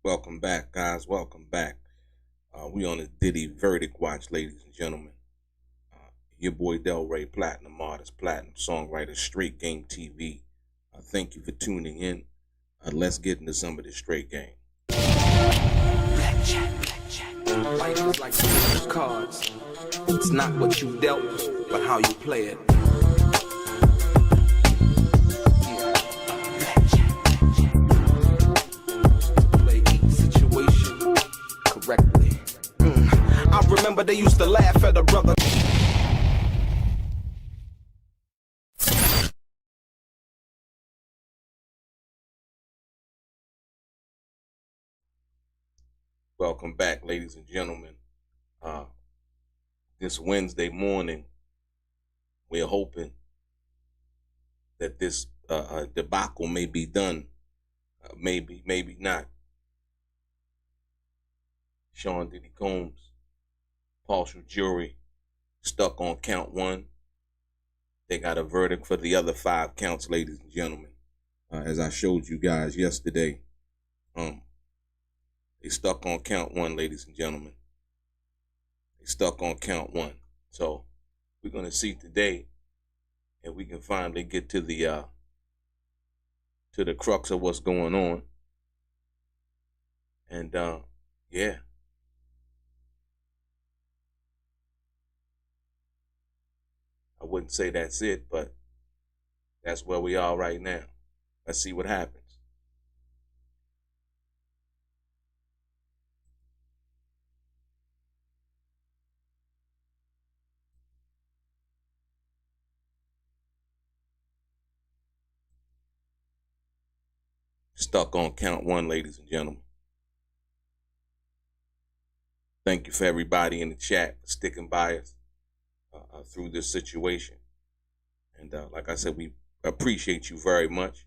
Welcome back, guys. Welcome back. We on the Diddy verdict watch, ladies and gentlemen. Your boy DELRAY, platinum artist, platinum songwriter, Straight Game TV. Thank you for tuning in. Let's get into some of this straight game. Blackjack. Life is like those cards. It's not what you dealt, but how you play it. Play each situation correctly. I remember they used to laugh at a brother. Welcome back, ladies and gentlemen. This Wednesday morning, we're hoping that this debacle may be done. Maybe not. Sean Diddy Combs, partial jury, stuck on count 1. They got a verdict for the other 5 counts, ladies and gentlemen. As I showed you guys yesterday, they stuck on count 1, ladies and gentlemen. They stuck on count 1. So we're gonna see today if we can finally get to the crux of what's going on. And yeah. I wouldn't say that's it, but that's where we are right now. Let's see what happens. Stuck on count 1, ladies and gentlemen. Thank you for everybody in the chat for sticking by us through this situation. And like I said, we appreciate you very much.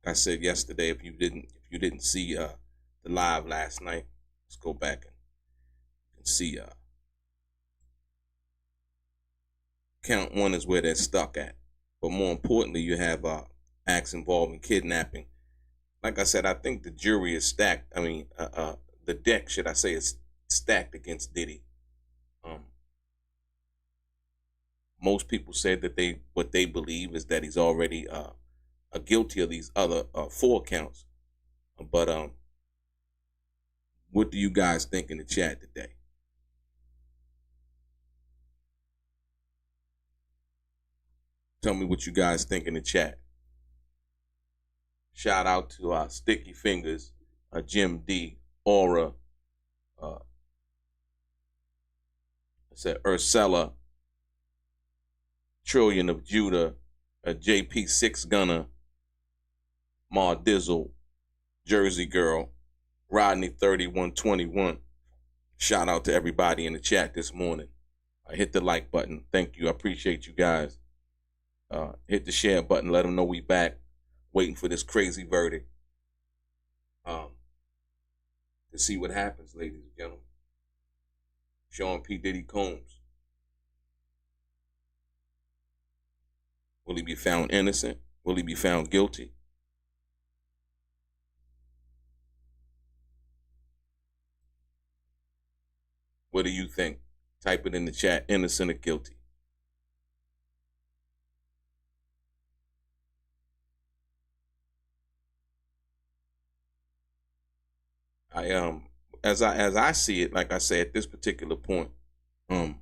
I said yesterday, if you didn't see the live last night, let's go back and see. Count 1 is where they're stuck at. But more importantly, you have acts involving kidnapping. Like I said, I think the jury is stacked. I mean, the deck, should I say, is stacked against Diddy. Most people said that what they believe is that he's already guilty of these other 4 counts. But what do you guys think in the chat today? Tell me what you guys think in the chat. Shout out to Sticky Fingers, Jim D, Aura, I said Ursula, Trillion of Judah, JP 6 Gunner, Ma Dizzle, Jersey Girl, Rodney 3121. Shout out to everybody in the chat this morning. Hit the like button. Thank you. I appreciate you guys. Hit the share button. Let them know we back. Waiting for this crazy verdict. To see what happens, ladies and gentlemen. Sean P. Diddy Combs. Will he be found innocent? Will he be found guilty? What do you think? Type it in the chat, innocent or guilty. As I see it, like I say, at this particular point, the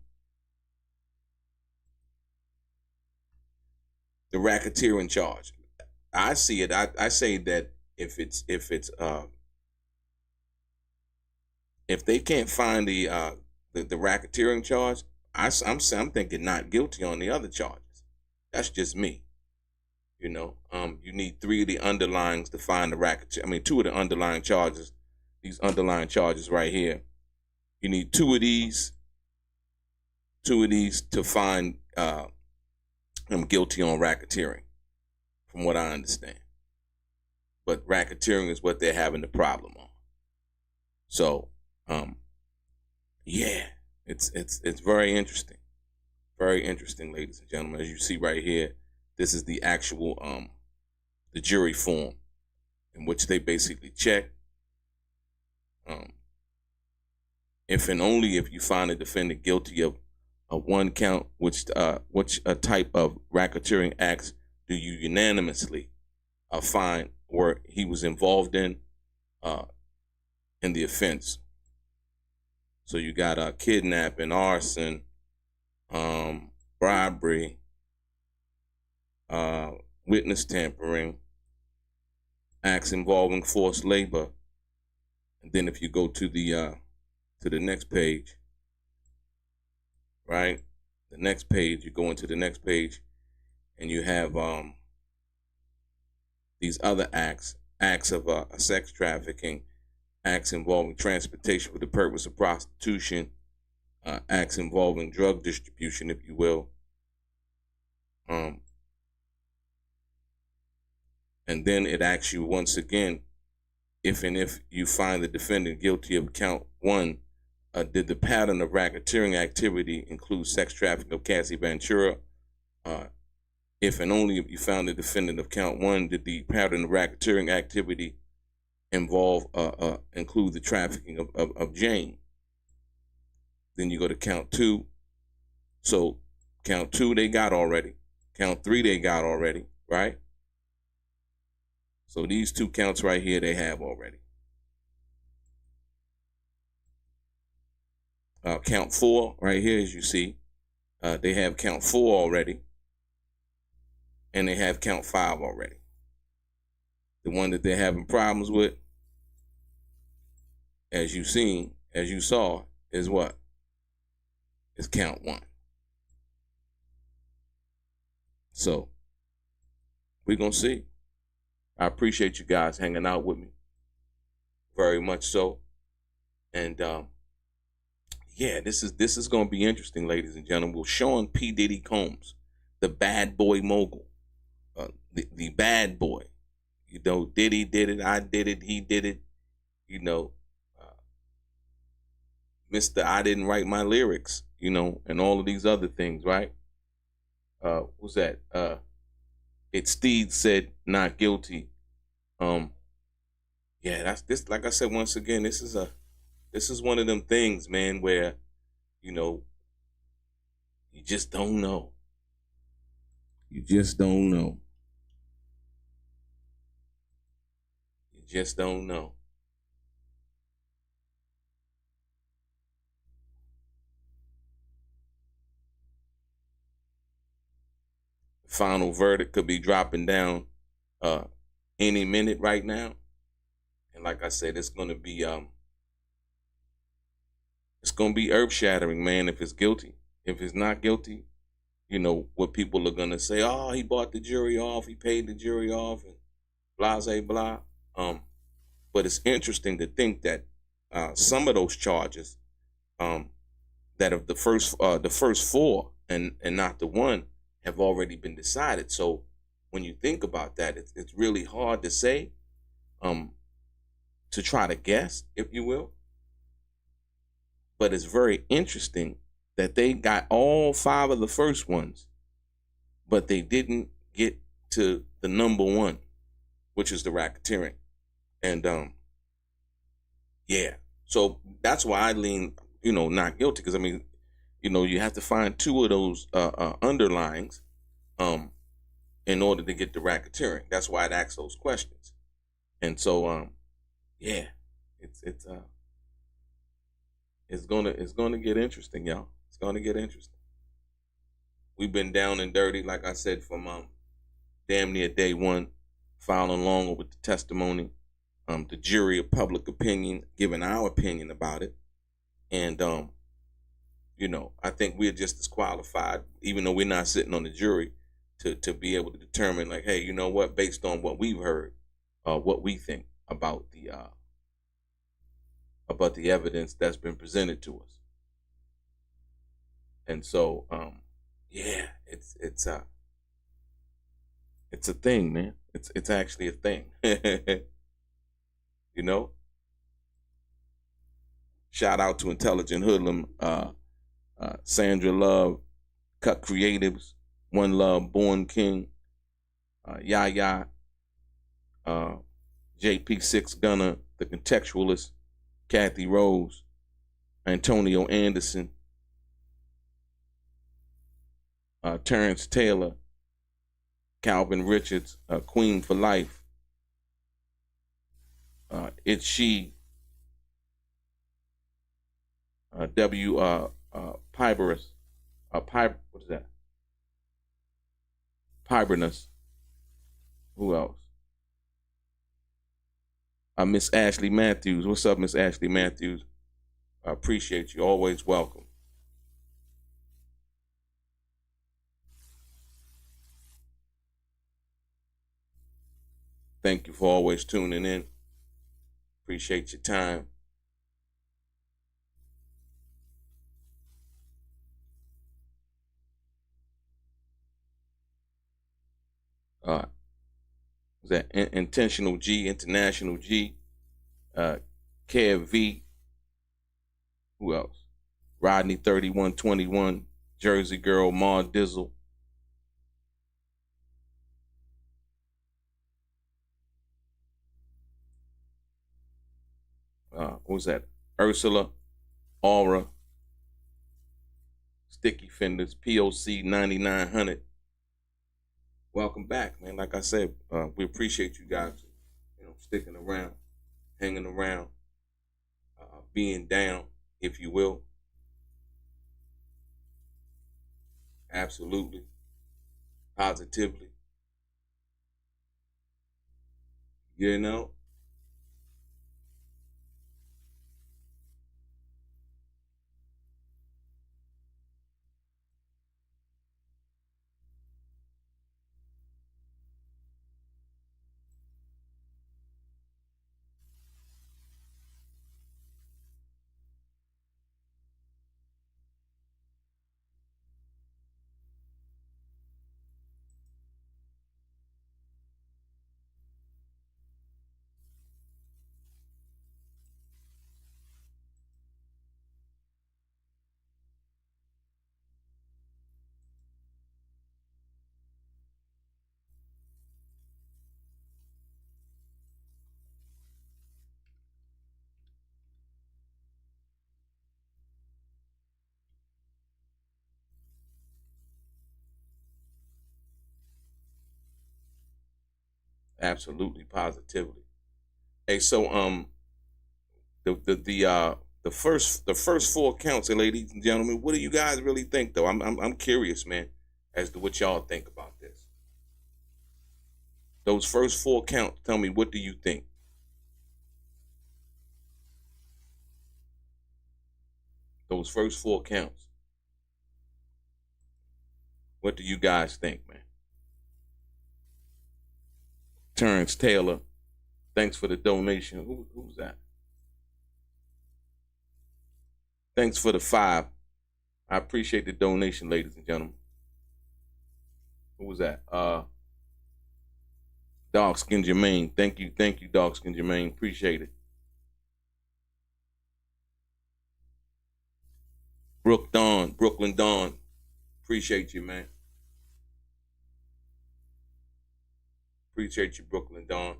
racketeering charge. I see it. I say that if they can't find the racketeering charge, I'm thinking not guilty on the other charges. That's just me. You know, you need 3 of the underlyings to find the racketeer. I mean, 2 of the underlying charges. These underlying charges right here. You need 2 of these to find him guilty on racketeering, from what I understand. But racketeering is what they're having the problem on. So, yeah. It's very interesting. Very interesting, ladies and gentlemen. As you see right here, this is the actual the jury form in which they basically check um, if and only if you find a defendant guilty of one count, which type of racketeering acts do you unanimously find where he was involved in the offense. So you got kidnapping, arson, bribery, witness tampering, acts involving forced labor, and then if you go to the next page, right? The next page, you go into the next page, and you have these other acts of sex trafficking, acts involving transportation for the purpose of prostitution, acts involving drug distribution, if you will. And then it asks you once again, if you find the defendant guilty of count one, did the pattern of racketeering activity include sex trafficking of Cassie Ventura? If and only if you found the defendant of count one, did the pattern of racketeering activity include the trafficking of Jane? Then you go to count two. So count two they got already. Count three they got already, right? So these two counts right here they have already. Count four right here, as you see, they have count four already, and they have count five already. The one that they're having problems with, as you saw, is what? Is count one. So we're gonna see. I appreciate you guys hanging out with me, very much so, and yeah, this is gonna be interesting, ladies and gentlemen. Well, Sean P. Diddy Combs, the bad boy mogul, the bad boy. You know, Diddy did it, I did it, he did it. You know, Mr. I didn't write my lyrics. You know, and all of these other things, right? What's that? It's Steed said not guilty. Yeah, that's this. Like I said, once again, this is one of them things, man, where, you know, you just don't know. You just don't know. You just don't know. The final verdict could be dropping down any minute right now. And like I said, it's gonna be earth shattering, man, if it's guilty. If it's not guilty, you know what people are gonna say, oh, he bought the jury off, he paid the jury off, and blah blah. But it's interesting to think that some of those charges, that of the first four and not the one, have already been decided. So when you think about that, it's really hard to say, to try to guess, if you will. But it's very interesting that they got all five of the first ones, but they didn't get to the number one, which is the racketeering. And yeah, so that's why I lean, you know, not guilty, because I mean, you know, you have to find two of those underlyings in order to get the racketeering. That's why it asks those questions. And so yeah, it's gonna get interesting, y'all. It's gonna get interesting. We've been down and dirty, like I said, from damn near day one, following along with the testimony, the jury of public opinion, giving our opinion about it, and you know, I think we're just as qualified, even though we're not sitting on the jury, to be able to determine, like, hey, you know what, based on what we've heard, what we think about the evidence that's been presented to us. And so, yeah, it's a thing, man. It's actually a thing. You know? Shout out to Intelligent Hoodlum Sandra Love, Cut Creatives, One Love, Born King, Yaya, JP6 Gunner, The Contextualist, Kathy Rose, Antonio Anderson, Terrence Taylor, Calvin Richards, Queen for Life, It's She, W. Pybernus, what is that? Pybernus. Who else? Miss Ashley Matthews. What's up, Miss Ashley Matthews? I appreciate you. Always welcome. Thank you for always tuning in. Appreciate your time. Was that Intentional G, International G, Kev V. Who else? Rodney 3121, Jersey Girl, Ma Dizzle. What was that? Ursula, Aura, Sticky Fenders, POC 9900. Welcome back, man. Like I said, we appreciate you guys, sticking around, hanging around, being down, if you will. Absolutely. Positively. You know? Absolutely, positively. Hey, so the first four counts, ladies and gentlemen, what do you guys really think though? I'm curious, man, as to what y'all think about this. Those first four counts, tell me, what do you think? Those first four counts. What do you guys think, man? Terrence Taylor, thanks for the donation. Who's that? Thanks for the 5. I appreciate the donation, ladies and gentlemen. Who was that? Dark Skin Jermaine. Thank you, Dark Skin Jermaine. Appreciate it. Brooklyn Dawn. Appreciate you, man. Appreciate you, Brooklyn Dawn.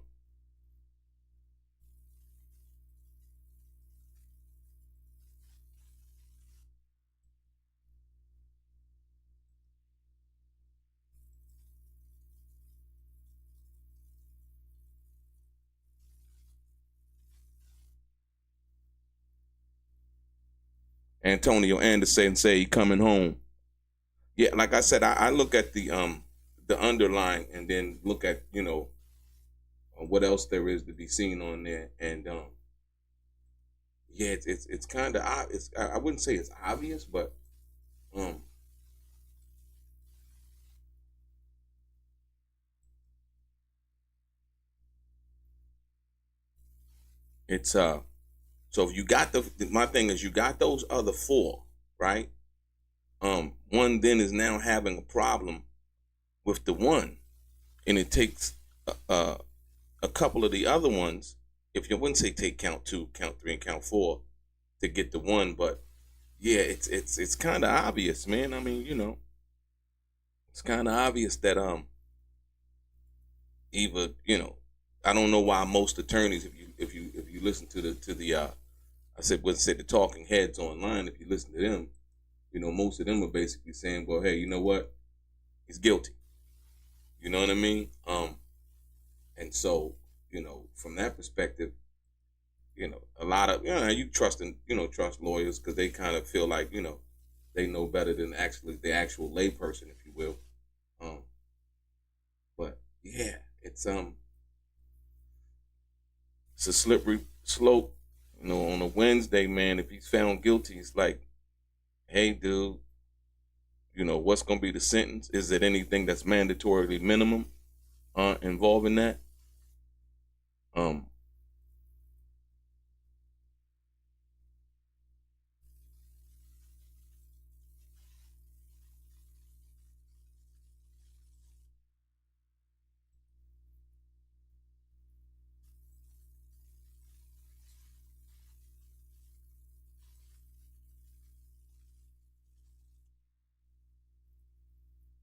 Antonio Anderson say he coming home. Yeah, like I said, I look at the underlying and then look at what else there is to be seen on there, and yeah, it's kind of I wouldn't say it's obvious, but it's so if you got my thing is you got those other 4, right? One then is now having a problem with the one, and it takes a couple of the other ones. If you wouldn't say take count 2, count 3, and count 4 to get the one, but yeah, it's kind of obvious, man. I mean, it's kind of obvious that either I don't know why most attorneys, if you listen to the I said what's said the talking heads online, if you listen to them, most of them are basically saying, well, hey, you know what, he's guilty. You know what I mean? And so from that perspective, a lot of you trust lawyers because they kind of feel like they know better than actually the actual layperson, if you will. Um, but yeah, it's a slippery slope. On a Wednesday, man, if he's found guilty, it's like, hey, dude, what's gonna be the sentence? Is it anything that's mandatorily minimum involving that? Um,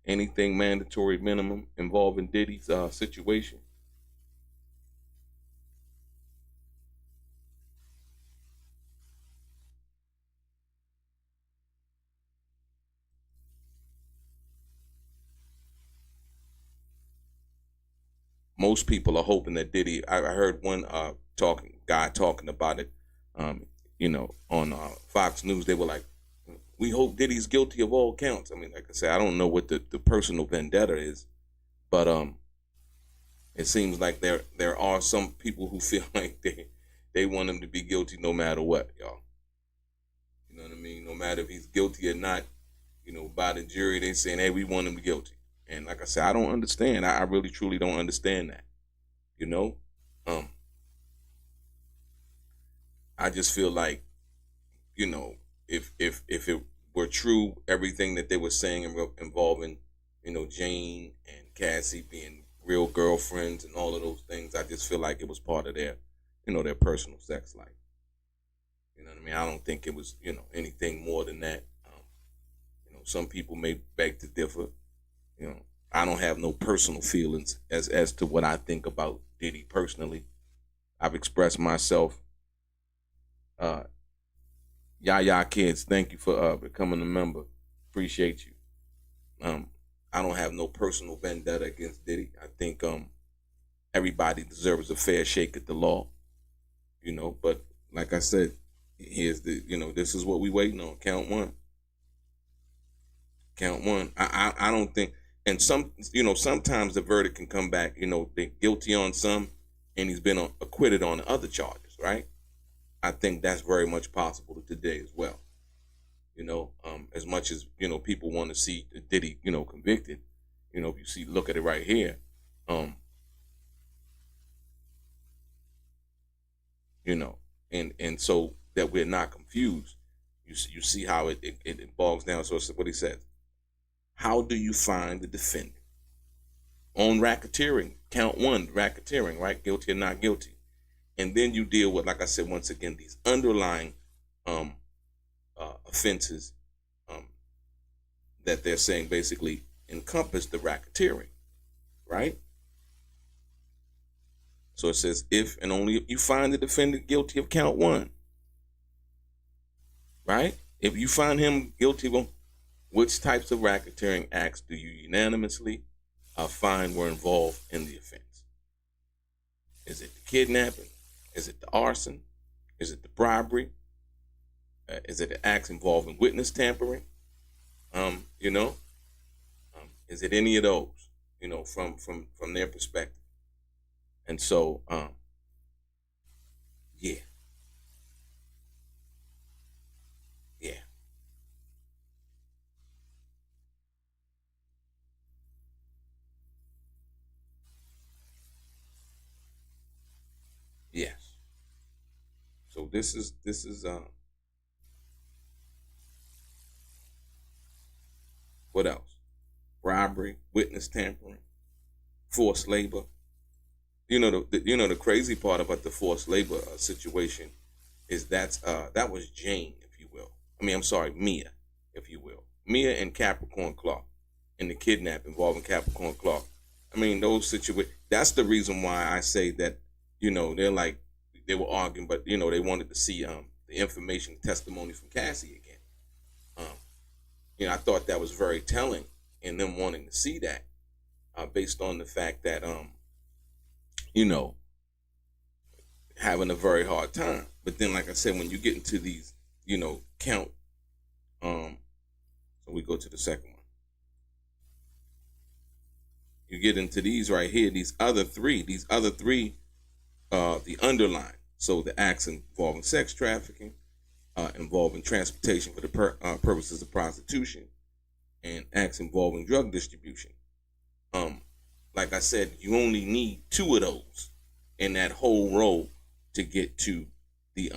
anything mandatory minimum involving Diddy's situation. Most people are hoping that Diddy. I heard one talking about it. On Fox News, they were like, "We hope Diddy's guilty of all counts." I mean, like I said, I don't know what the personal vendetta is, but it seems like there are some people who feel like they want him to be guilty no matter what, y'all. You know what I mean? No matter if he's guilty or not, by the jury, they saying, "Hey, we want him guilty." And like I said, I don't understand. I really truly don't understand that. You know, um, I just feel like if it were true, everything that they were saying involving Jane and Cassie being real girlfriends and all of those things, I just feel like it was part of their personal sex life. You know what I mean? I don't think it was anything more than that. Some people may beg to differ. You know, I don't have no personal feelings as to what I think about Diddy personally. I've expressed myself. Uh, Yaya Kids, thank you for becoming a member. Appreciate you. Um, I don't have no personal vendetta against Diddy. I think everybody deserves a fair shake at the law. But like I said, here's this is what we waiting on. Count one. Count one. I don't think, and sometimes the verdict can come back. They're guilty on some, and he's been acquitted on the other charges, right? I think that's very much possible today as well. As much as people want to see Diddy, convicted. If you look at it right here, um, you know, and so that we're not confused. You see how it bogs down. So it's what he says. How do you find the defendant on racketeering? Count one, racketeering, right? Guilty or not guilty, and then you deal with, like I said, once again, these underlying offenses that they're saying basically encompass the racketeering, right? So it says, if and only if you find the defendant guilty of count one, right? If you find him guilty of which types of racketeering acts do you unanimously find were involved in the offense? Is it the kidnapping? Is it the arson? Is it the bribery? Is it the acts involving witness tampering? Is it any of those? From their perspective. And so, yeah, yeah, yes. So this is what else? Bribery, witness tampering, forced labor. The crazy part about the forced labor situation is that was Jane, if you will. I'm sorry, Mia, if you will. Mia and Capricorn Clark, and the kidnap involving Capricorn Clark. I mean, those situations, that's the reason why I say that, they're like, they were arguing, but, they wanted to see the information, testimony from Cassie again. I thought that was very telling in them wanting to see that, based on the fact that, having a very hard time. But then, like I said, when you get into these, count, so we go to the second one. You get into these right here, these other three, the underlying. So the acts involving sex trafficking, involving transportation for the purposes of prostitution, and acts involving drug distribution. Like I said, you only need 2 of those in that whole row to get to the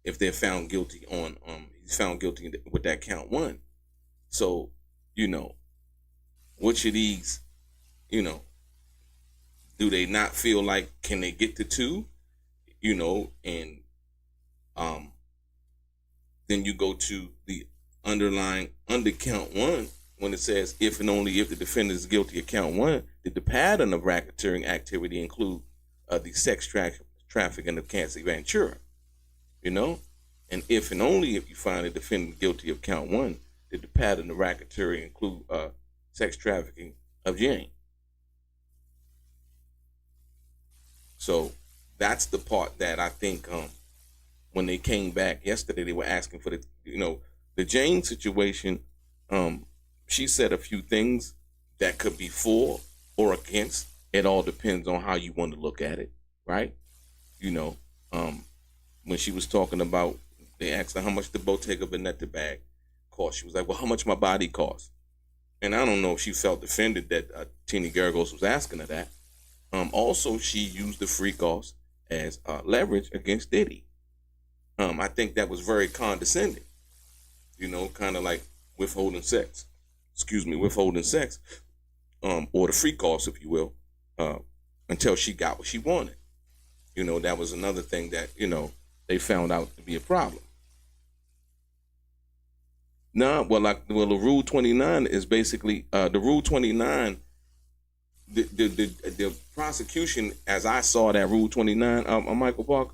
if they're found guilty on he's found guilty with that count 1. So, which of these, do they not feel like, can they get to 2? And then you go to the underlying under count 1 when it says if and only if the defendant is guilty of count 1, did the pattern of racketeering activity include the sex trafficking of Cassie Ventura? And if and only if you find the defendant guilty of count 1, did the pattern of racketeering include sex trafficking of Jane? So that's the part that I think when they came back yesterday, they were asking for the Jane situation. She said a few things that could be for or against. It all depends on how you want to look at it, right? When she was talking about, they asked her how much the Bottega Veneta bag cost. She was like, well, how much my body costs? And I don't know if she felt offended that Teeny Gergos was asking her that. Also, she used the free cost as leverage against Diddy. I think that was very condescending, kind of like withholding sex, or the free cost, if you will, until she got what she wanted. That was another thing that, they found out to be a problem. The Rule 29 is basically, the Rule 29, the prosecution, as I saw that Rule 29, Michael Park,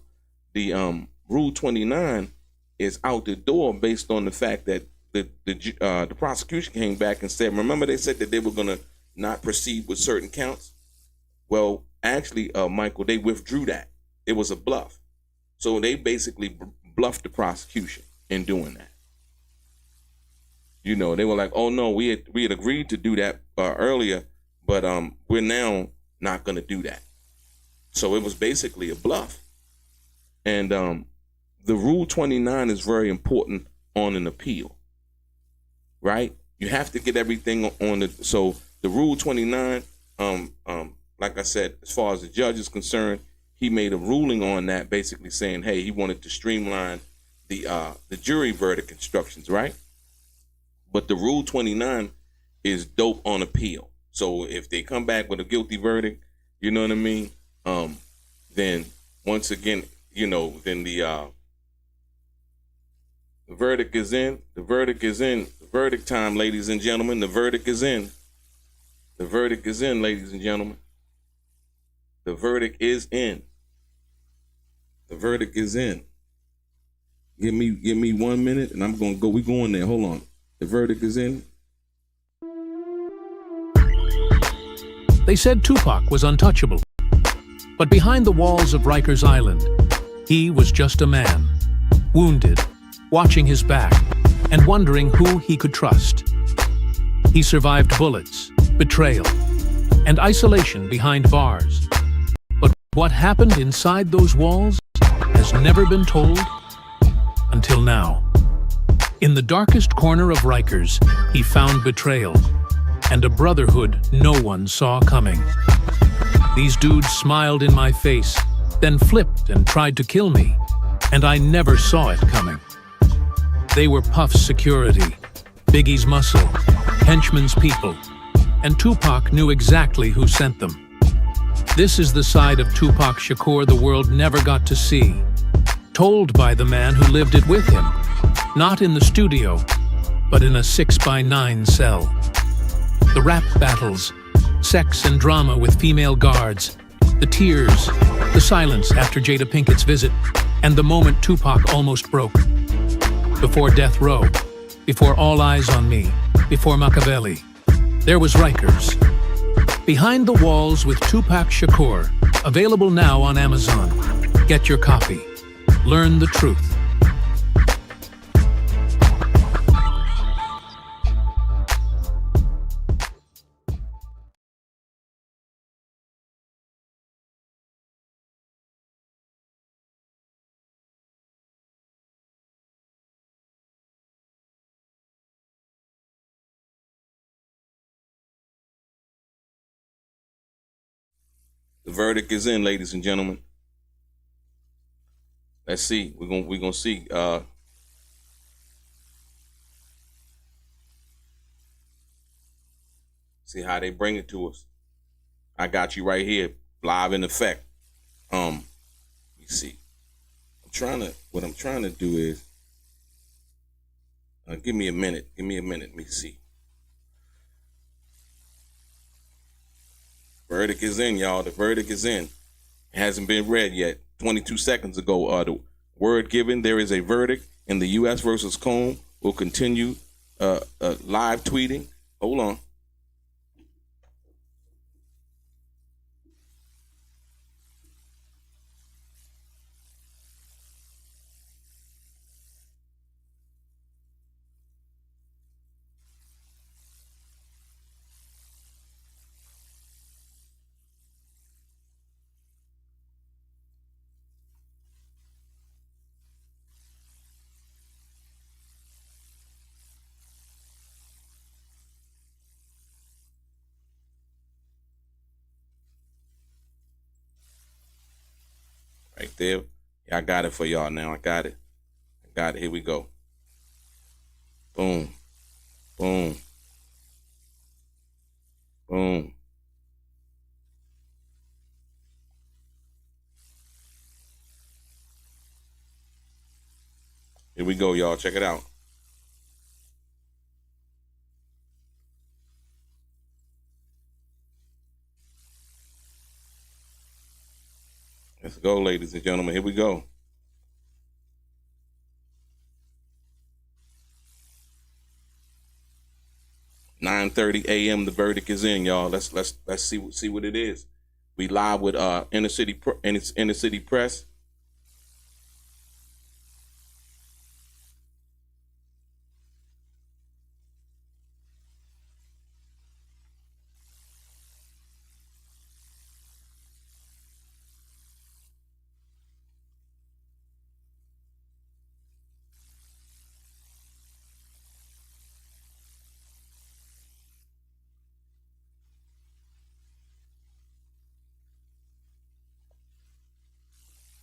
the Rule 29 is out the door based on the fact that the prosecution came back and said, remember they said that they were going to not proceed with certain counts? Well, actually, Michael, they withdrew that. It was a bluff. So they basically bluffed the prosecution in doing that. They were like, oh no, we had agreed to do that earlier, but we're now not going to do that. So it was basically a bluff. And the Rule 29 is very important on an appeal, right? You have to get everything on so the Rule 29, like I said, as far as the judge is concerned, he made a ruling on that, basically saying, hey, he wanted to streamline the jury verdict instructions, right? But the Rule 29 is dope on appeal. So if they come back with a guilty verdict, you know what I mean? Then once again, then the verdict is in. The verdict is in. The verdict time, ladies and gentlemen. The verdict is in. The verdict is in, ladies and gentlemen. The verdict is in. The verdict is in. Give me 1 minute and I'm gonna go. We going there. Hold on. The verdict is in. They said Tupac was untouchable. But behind the walls of Rikers Island, he was just a man, wounded, watching his back, and wondering who he could trust. He survived bullets, betrayal, and isolation behind bars. But what happened inside those walls has never been told until now. In the darkest corner of Rikers, he found betrayal and a brotherhood no one saw coming. These dudes smiled in my face, then flipped and tried to kill me, and I never saw it coming. They were Puff's security, Biggie's muscle, Henchman's people, and Tupac knew exactly who sent them. This is the side of Tupac Shakur the world never got to see, told by the man who lived it with him. Not in the studio, but in a 6x9 cell. The rap battles, sex and drama with female guards, the tears, the silence after Jada Pinkett's visit, and the moment Tupac almost broke. Before Death Row, before All Eyes on Me, before Machiavelli, there was Rikers. Behind the Walls with Tupac Shakur, available now on Amazon. Get your copy. Learn the truth. The verdict is in, ladies and gentlemen. Let's see. We're gonna see. See how they bring it to us. I got you right here, live in effect. You see. What I'm trying to do is, give me a minute. Let me see. Verdict is in, y'all. The verdict is in. It hasn't been read yet. 22 seconds ago, the word given, there is a verdict in the U.S. versus Combe. We'll continue live tweeting. Hold on. Right there. Yeah, I got it for y'all now. I got it. Here we go. Boom. Boom. Boom. Here we go, y'all. Check it out. Let's go, ladies and gentlemen. Here we go. "9:30 a.m. The verdict is in, y'all. Let's see what it is. We live with Inner City Press.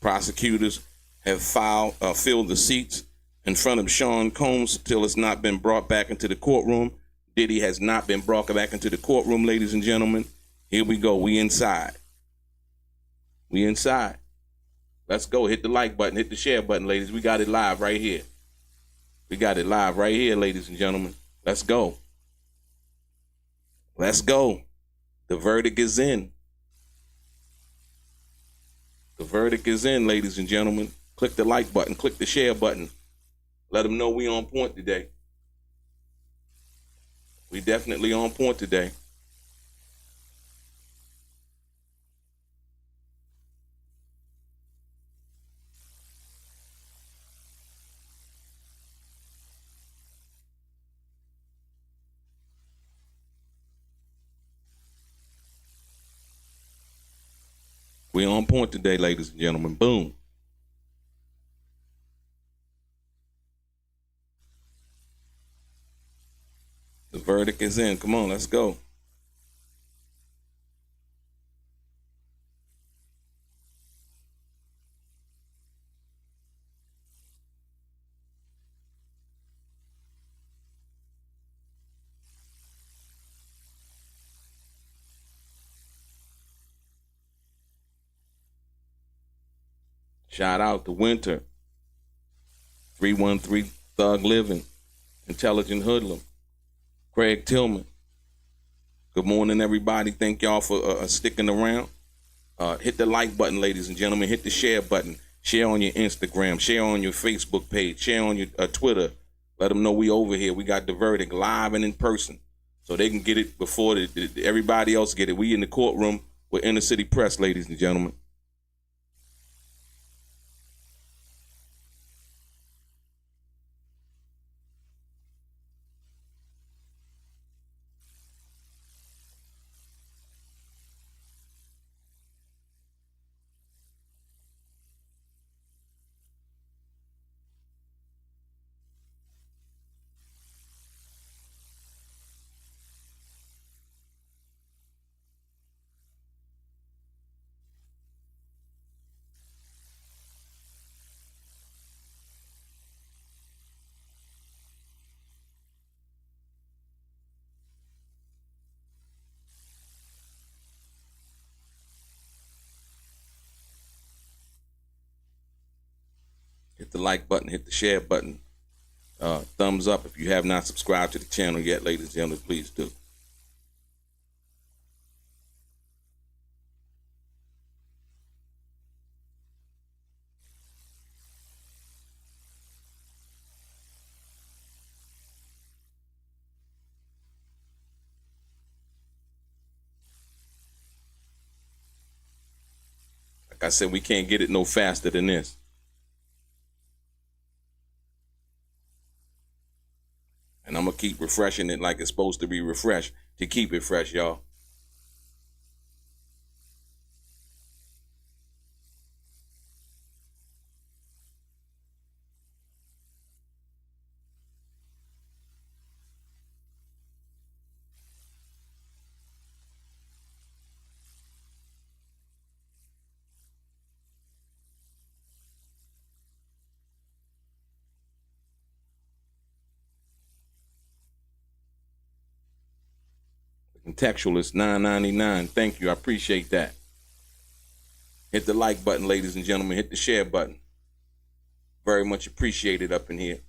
Prosecutors have filled the seats in front of Sean Combs till it's not been brought back into the courtroom. Diddy has not been brought back into the courtroom, ladies and gentlemen. Here we go. We inside. We inside. Let's go. Hit the like button. Hit the share button, ladies. We got it live right here. We got it live right here, ladies and gentlemen. Let's go. Let's go. The verdict is in. The verdict is in, ladies and gentlemen. Click the like button. Click the share button. Let them know we on point today. We definitely on point today. We on point today, ladies and gentlemen. Boom. The verdict is in. Come on, let's go. Shout out to Winter 313 Thug Living, Intelligent Hoodlum, Craig Tillman. Good morning, everybody. Thank y'all for sticking around. Hit the like button, ladies and gentlemen. Hit the share button. Share on your Instagram. Share on your Facebook page. Share on your Twitter. Let them know we over here. We got the verdict live and in person, so they can get it before everybody else get it. We in the courtroom with Inner City Press, ladies and gentlemen. Hit the like button, hit the share button, thumbs up if you have not subscribed to the channel yet, ladies and gentlemen, please do. Like I said, we can't get it no faster than this. And I'm going to keep refreshing it like it's supposed to be refreshed to keep it fresh, y'all. Contextualist $9.99. Thank you. I appreciate that. Hit the like button, ladies and gentlemen. Hit the share button. Very much appreciated up in here.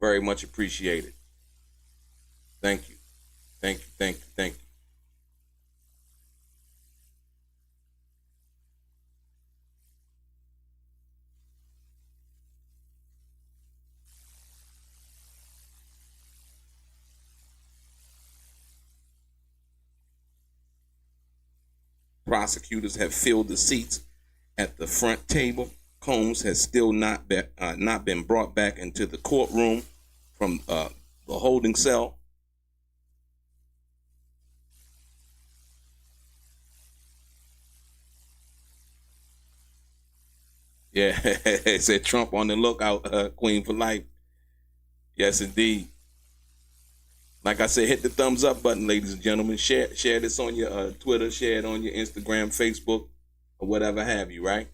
Very much appreciated. Thank you. Thank you. Thank you. Thank you. Prosecutors have filled the seats at the front table. Combs has still not been brought back into the courtroom from the holding cell. Yeah, it said Trump on the lookout, Queen for life. Yes, indeed. Like I said, hit the thumbs up button, ladies and gentlemen. Share this on your Twitter, share it on your Instagram, Facebook, or whatever have you, right?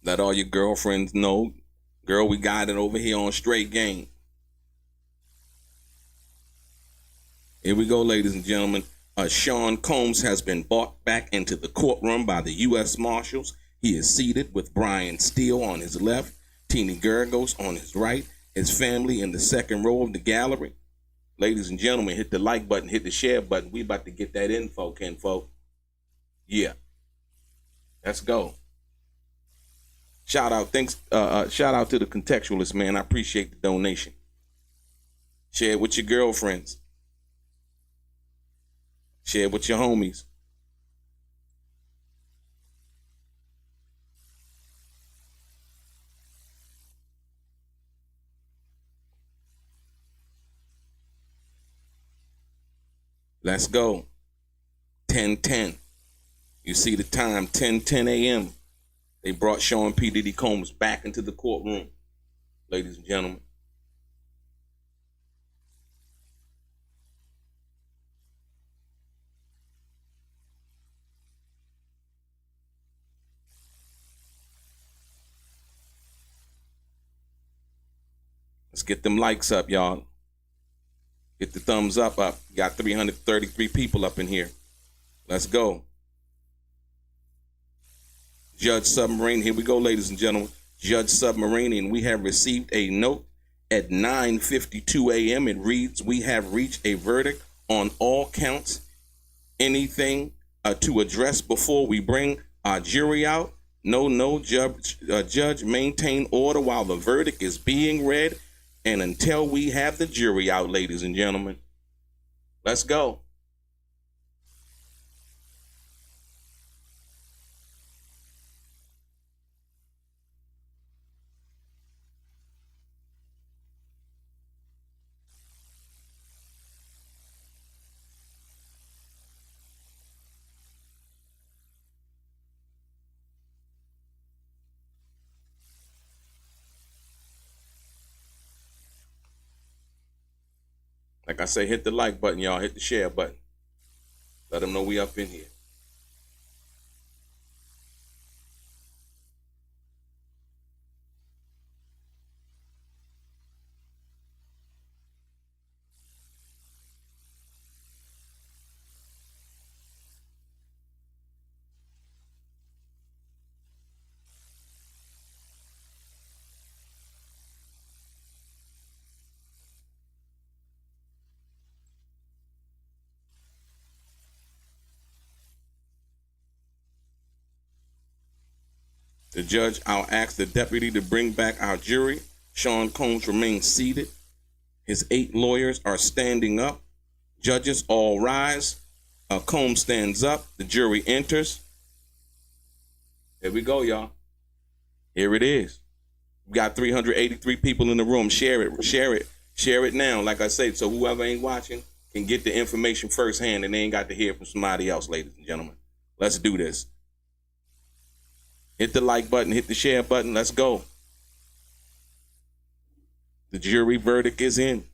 Let all your girlfriends know, girl, we got it over here on Straight Game. Here we go, ladies and gentlemen. Sean Combs has been brought back into the courtroom by the U.S. Marshals. He is seated with Brian Steele on his left, Teeny Gergos on his right, his family in the second row of the gallery. Ladies and gentlemen, hit the like button, hit the share button. We about to get that info, kinfolk. Yeah. Let's go. Shout out to the Contextualist, man. I appreciate the donation. Share it with your girlfriends. Share it with your homies. Let's go. 10:10. You see the time, 10:10 a.m. They brought Sean P. Diddy Combs back into the courtroom, ladies and gentlemen. Let's get them likes up, y'all. Get the thumbs up. Got 333 people up in here. Let's go. Judge Submarine. Here we go, ladies and gentlemen. Judge Submarine, we have received a note at 9:52 a.m. It reads, we have reached a verdict on all counts. Anything to address before we bring our jury out? No, judge, maintain order while the verdict is being read and until we have the jury out, ladies and gentlemen. Let's go. Like I say, hit the like button, y'all. Hit the share button. Let them know we up in here. The judge, I'll ask the deputy to bring back our jury. Sean Combs remains seated. His 8 lawyers are standing up. Judges, all rise. Combs stands up. The jury enters. Here we go, y'all. Here it is. We got 383 people in the room. Share it now. Like I said, so whoever ain't watching can get the information firsthand and they ain't got to hear from somebody else, ladies and gentlemen. Let's do this. Hit the like button, hit the share button. Let's go. The jury verdict is in.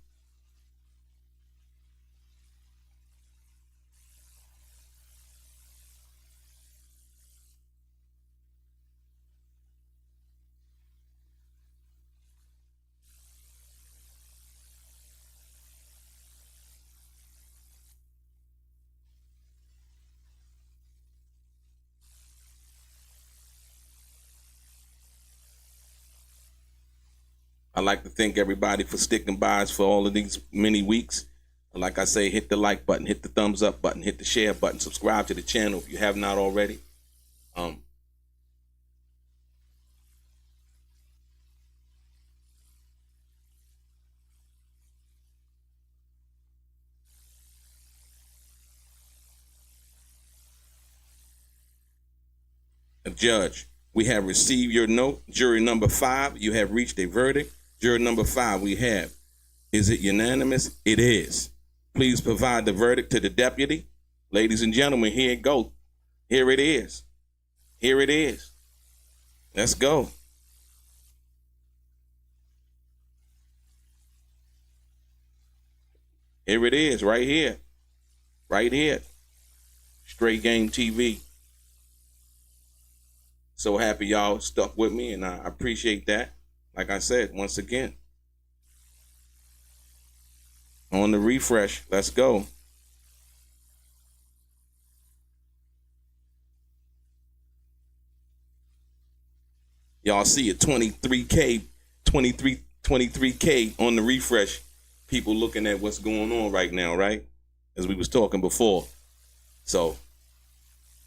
I'd like to thank everybody for sticking by us for all of these many weeks. And like I say, hit the like button, hit the thumbs up button, hit the share button, subscribe to the channel if you have not already. Judge, we have received your note. Jury number 5, you have reached a verdict. Jury number 5, we have. Is it unanimous? It is. Please provide the verdict to the deputy. Ladies and gentlemen, here it goes. Here it is. Here it is. Let's go. Here it is, right here. Right here. Straight Game TV. So happy y'all stuck with me, and I appreciate that. Like I said, once again, on the refresh, let's go. Y'all see it, 23K on the refresh. People looking at what's going on right now, right? As we was talking before. So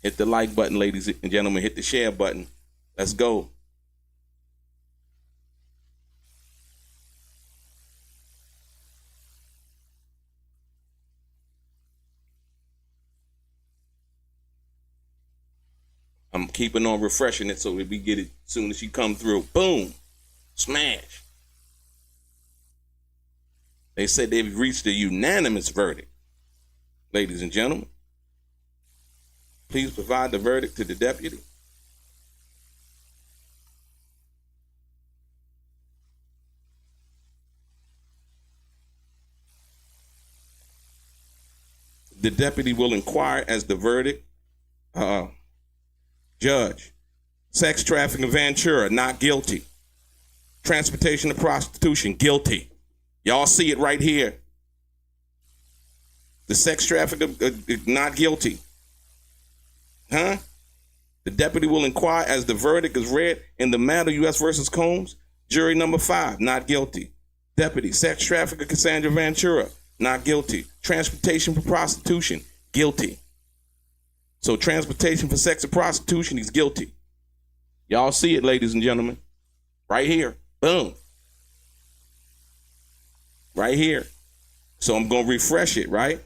hit the like button, ladies and gentlemen. Hit the share button. Let's go. I'm keeping on refreshing it so that we get it as soon as she come through. Boom. Smash. They said they've reached a unanimous verdict. Ladies and gentlemen, please provide the verdict to the deputy. The deputy will inquire as the verdict. Judge, sex trafficking Ventura, not guilty. Transportation to prostitution, guilty. Y'all see it right here. The sex trafficker, not guilty. Huh? The deputy will inquire as the verdict is read in the matter U.S. versus Combs. Jury number 5, not guilty. Deputy, sex trafficker Cassandra Ventura, not guilty. Transportation for prostitution, guilty. So transportation for sex and prostitution, he's guilty. Y'all see it, ladies and gentlemen. Right here. Boom. Right here. So I'm going to refresh it, right?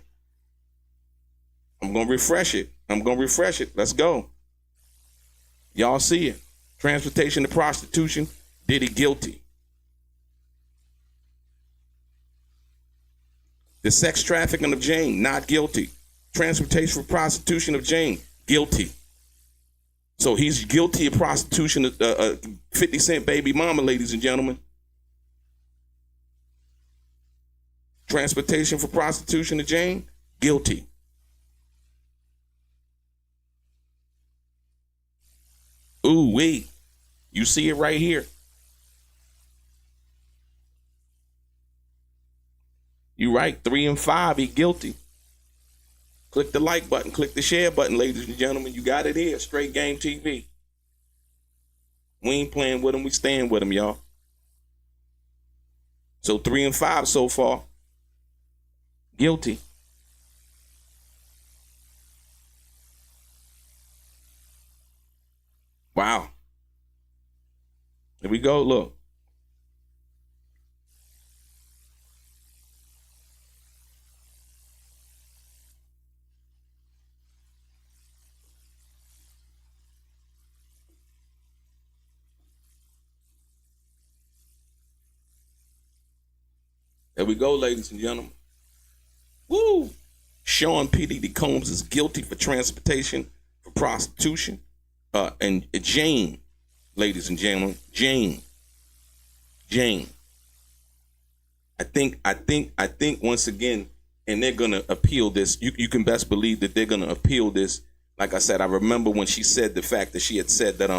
I'm going to refresh it. Let's go. Y'all see it. Transportation to prostitution, Diddy guilty. The sex trafficking of Jane, not guilty. Transportation for prostitution of Jane, guilty. So he's guilty of prostitution of 50 Cent baby mama, ladies and gentlemen. Transportation for prostitution of Jane, guilty. Ooh, wait. You see it right here. You right, 3 and 5, he guilty. Click the like button, click the share button, ladies and gentlemen. You got it here, Straight Game TV. We ain't playing with him, we staying with him, y'all. So 3 and 5 so far. Guilty. Wow. Here we go, look. There we go, ladies and gentlemen. Woo! Sean P. Diddy Combs is guilty for transportation for prostitution. And Jane, ladies and gentlemen, Jane. I think once again, and they're gonna appeal this. You can best believe that they're gonna appeal this. Like I said, I remember when she said the fact that she had said that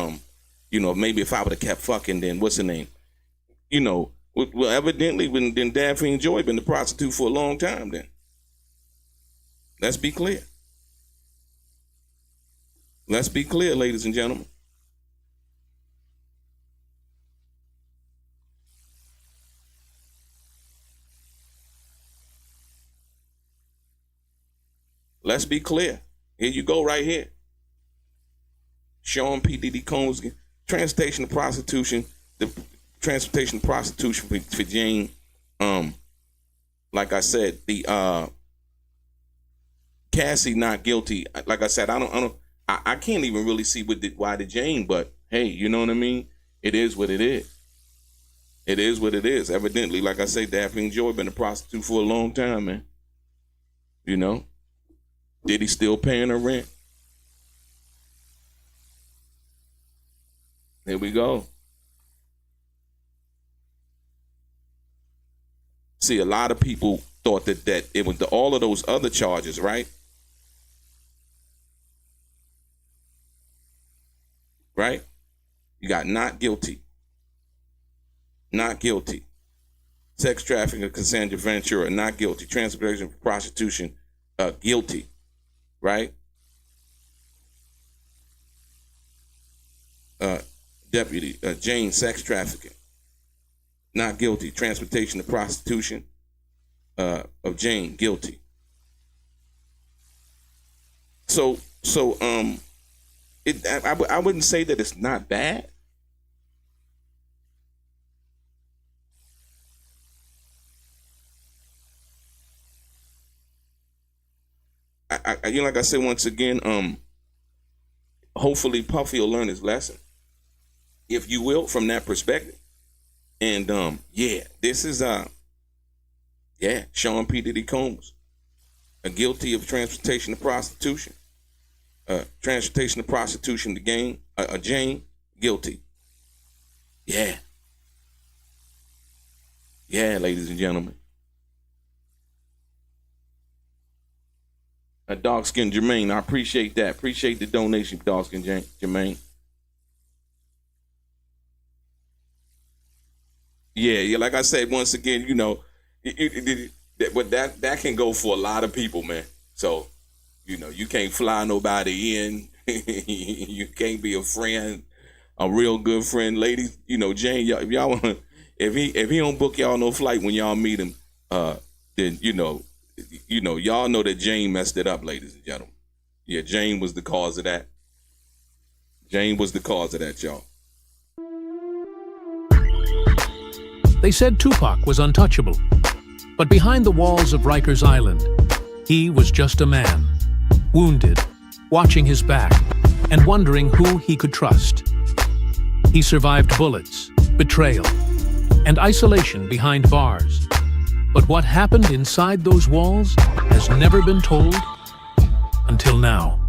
maybe if I would have kept fucking, then what's her name? Well, evidently, then Daffy and Joy been the prostitute for a long time. Then let's be clear. Let's be clear, ladies and gentlemen. Let's be clear. Here you go, right here. Sean P. Diddy Combs, transportation to prostitution, the transportation to prostitution for Jane. Like I said, the Cassie not guilty. Like I said, I can't even really see why the Jane, but hey, you know what I mean? It is what it is. It is what it is. Evidently, like I say, Daphne and Joy been a prostitute for a long time, man. You know? Diddy still paying her rent. There we go. See, a lot of people thought that it was all of those other charges, right? Right? You got not guilty. Not guilty. Sex trafficking of Cassandra Ventura, not guilty. Transportation for prostitution, guilty. Right? Deputy Jane, sex trafficking, not guilty. Transportation to prostitution of Jane, guilty. So I wouldn't say that it's not bad. Like I said once again, hopefully Puffy will learn his lesson, if you will, from that perspective. And this is Sean P. Diddy Combs, guilty of transportation to prostitution. Transportation to prostitution to gain Jane, guilty. Yeah, ladies and gentlemen. Dark Skin Jermaine, I appreciate that. Appreciate the donation, Dark Skin Jermaine. Yeah, like I said, once again, you know, but that can go for a lot of people, man. So, you know, you can't fly nobody in. You can't be a friend, a real good friend. Ladies, you know, Jane, if y'all want, if he don't book y'all no flight when y'all meet him, then you know, y'all know that Jane messed it up, ladies and gentlemen. Yeah, Jane was the cause of that. Jane was the cause of that, y'all. They said Tupac was untouchable, but behind the walls of Rikers Island, he was just a man, wounded, watching his back, and wondering who he could trust. He survived bullets, betrayal, and isolation behind bars. But what happened inside those walls has never been told until now.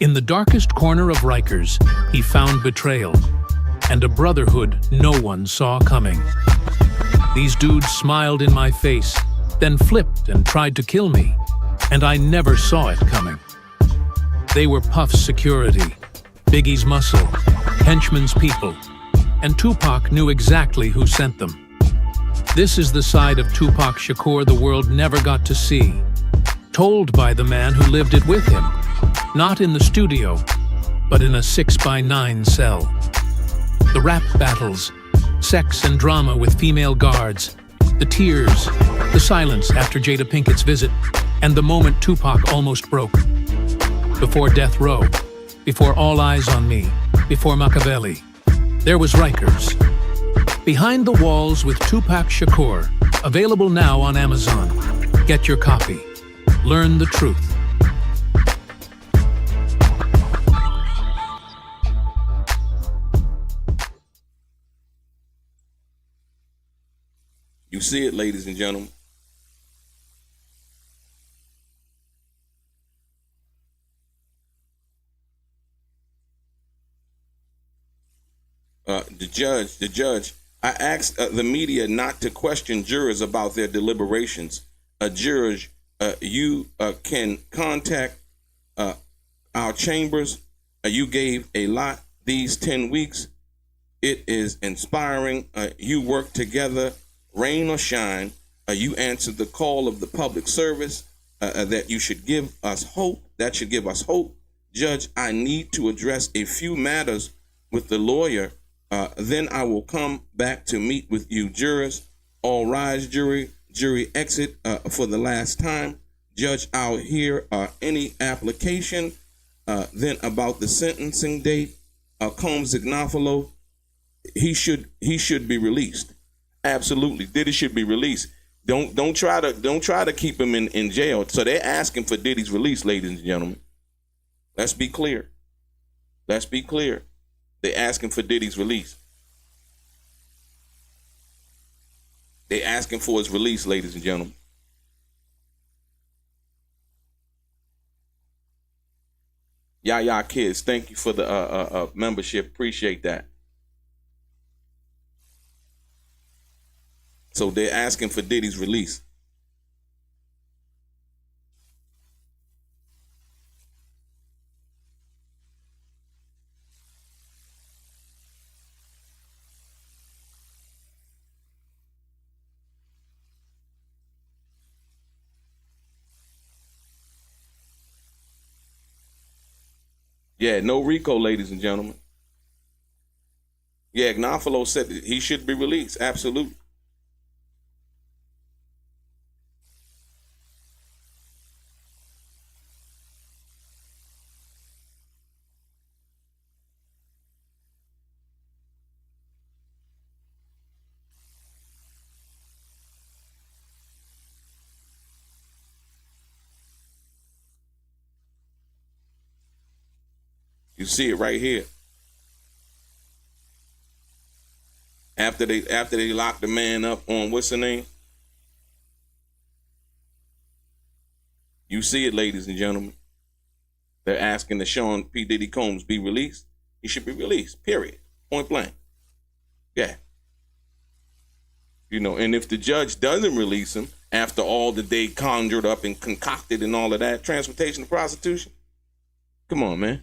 In the darkest corner of Rikers, he found betrayal and a brotherhood no one saw coming. These dudes smiled in my face, then flipped and tried to kill me, and I never saw it coming. They were Puff's security, Biggie's muscle, Henchman's people, and Tupac knew exactly who sent them. This is the side of Tupac Shakur the world never got to see, told by the man who lived it with him, not in the studio, but in a 6x9 cell. The rap battles, sex and drama with female guards, the tears, the silence after Jada Pinkett's visit, and the moment Tupac almost broke. Before Death Row, before All Eyes on Me, before Machiavelli, there was Rikers. Behind the Walls with Tupac Shakur, available now on Amazon. Get your copy. Learn the truth. You see it, ladies and gentlemen. The judge, I asked the media not to question jurors about their deliberations. Jurors, you can contact our chambers. You gave a lot these 10 weeks. It is inspiring. You work together, rain or shine. You answered the call of the public service that you should give us hope. That should give us hope. Judge, I need to address a few matters with the lawyer. Then I will come back to meet with you, jurors. All rise, jury. Jury exit for the last time. Judge, I'll hear any application. Then about the sentencing date, Combs Ignafalo, he should be released. Absolutely, Diddy should be released. Don't try to keep him in jail. So they're asking for Diddy's release, ladies and gentlemen. Let's be clear. Let's be clear. They're asking for Diddy's release. They're asking for his release, ladies and gentlemen. Yaya Kids, thank you for the membership. Appreciate that. So they're asking for Diddy's release. Yeah, no Rico, ladies and gentlemen. Yeah, Ignafalo said that he should be released. Absolutely. You see it right here. After they locked the man up on what's the name? You see it, ladies and gentlemen. They're asking that Sean P. Diddy Combs be released. He should be released. Period. Point blank. Yeah. You know, and if the judge doesn't release him after all that they conjured up and concocted and all of that, transportation to prostitution. Come on, man.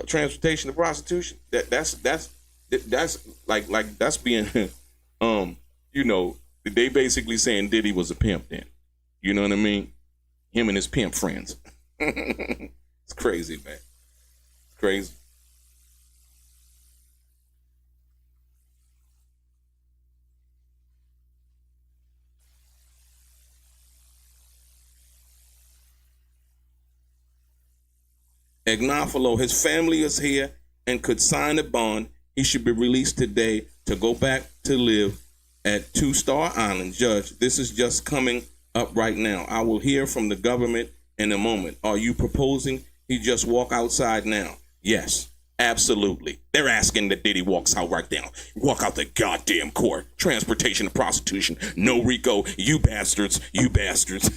Transportation to prostitution. That's like that's being you know, they basically saying Diddy was a pimp then. You know what I mean? Him and his pimp friends. It's crazy, man. It's crazy. Agnafalo, his family is here and could sign a bond. He should be released today to go back to live at Two-Star Island. Judge, this is just coming up right now. I will hear from the government in a moment. Are you proposing he just walk outside now? Yes, absolutely. They're asking that Diddy walks out right now. Walk out the goddamn court. Transportation to prostitution. No Rico. You bastards. You bastards.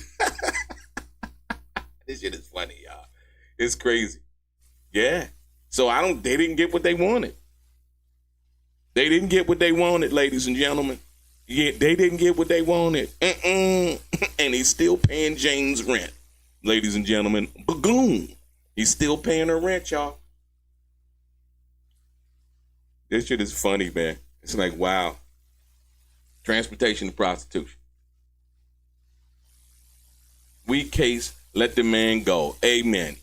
This shit is funny, y'all. It's crazy. Yeah. So they didn't get what they wanted. They didn't get what they wanted, ladies and gentlemen. Yeah, they didn't get what they wanted. And he's still paying Jane's rent, ladies and gentlemen. Bagoon. He's still paying her rent, y'all. This shit is funny, man. It's like, wow. Transportation to prostitution. Weak case, let the man go. Amen.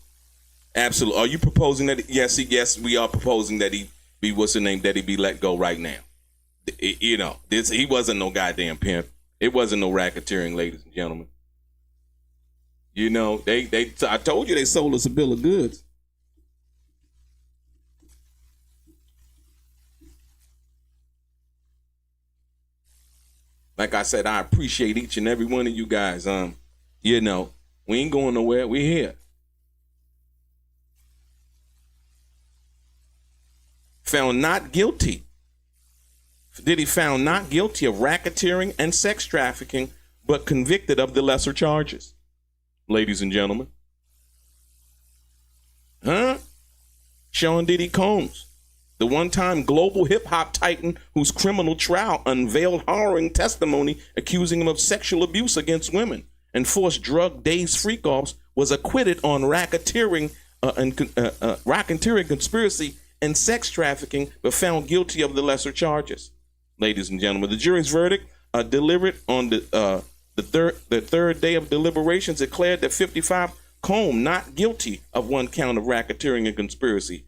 Absolutely. Are you proposing that? Yes, we are proposing that he be, that he be let go right now. You know, he wasn't no goddamn pimp. It wasn't no racketeering, ladies and gentlemen. You know, I told you they sold us a bill of goods. Like I said, I appreciate each and every one of you guys. You know, we ain't going nowhere. We're here. Found not guilty. Diddy found not guilty of racketeering and sex trafficking, but convicted of the lesser charges. Ladies and gentlemen. Sean Diddy Combs, the one-time global hip-hop titan whose criminal trial unveiled harrowing testimony accusing him of sexual abuse against women and forced drug-dazed freak-offs, was acquitted on racketeering conspiracy and sex trafficking, but found guilty of the lesser charges. Ladies and gentlemen, the jury's verdict delivered on the third day of deliberations declared that 55 Combs not guilty of one count of racketeering and conspiracy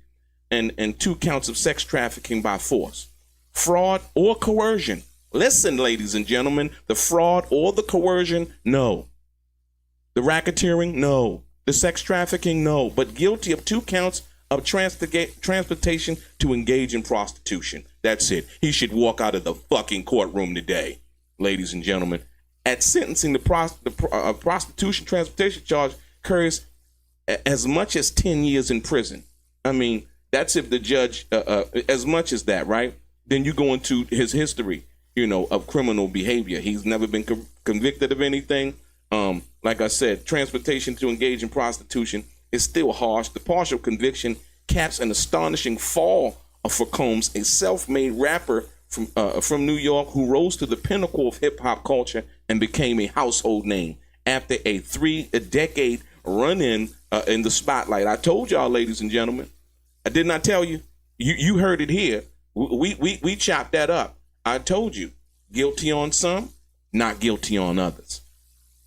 and 2 counts of sex trafficking by force, fraud, or coercion. Listen, ladies and gentlemen, the fraud or the coercion, no. The racketeering, no. The sex trafficking, no. But guilty of 2 counts of transportation to engage in prostitution. That's it. He should walk out of the fucking courtroom today, ladies and gentlemen. At sentencing, the prostitution transportation charge carries as much as 10 years in prison. I mean, that's if the judge, as much as that, right? Then you go into his history, you know, of criminal behavior. He's never been convicted of anything. Like I said, transportation to engage in prostitution is still harsh. The partial conviction caps an astonishing fall for Combs, a self-made rapper from New York who rose to the pinnacle of hip-hop culture and became a household name after a 3-decade run-in in the spotlight. I told y'all, ladies and gentlemen. I did not tell you. You heard it here. We chopped that up. I told you. Guilty on some, not guilty on others.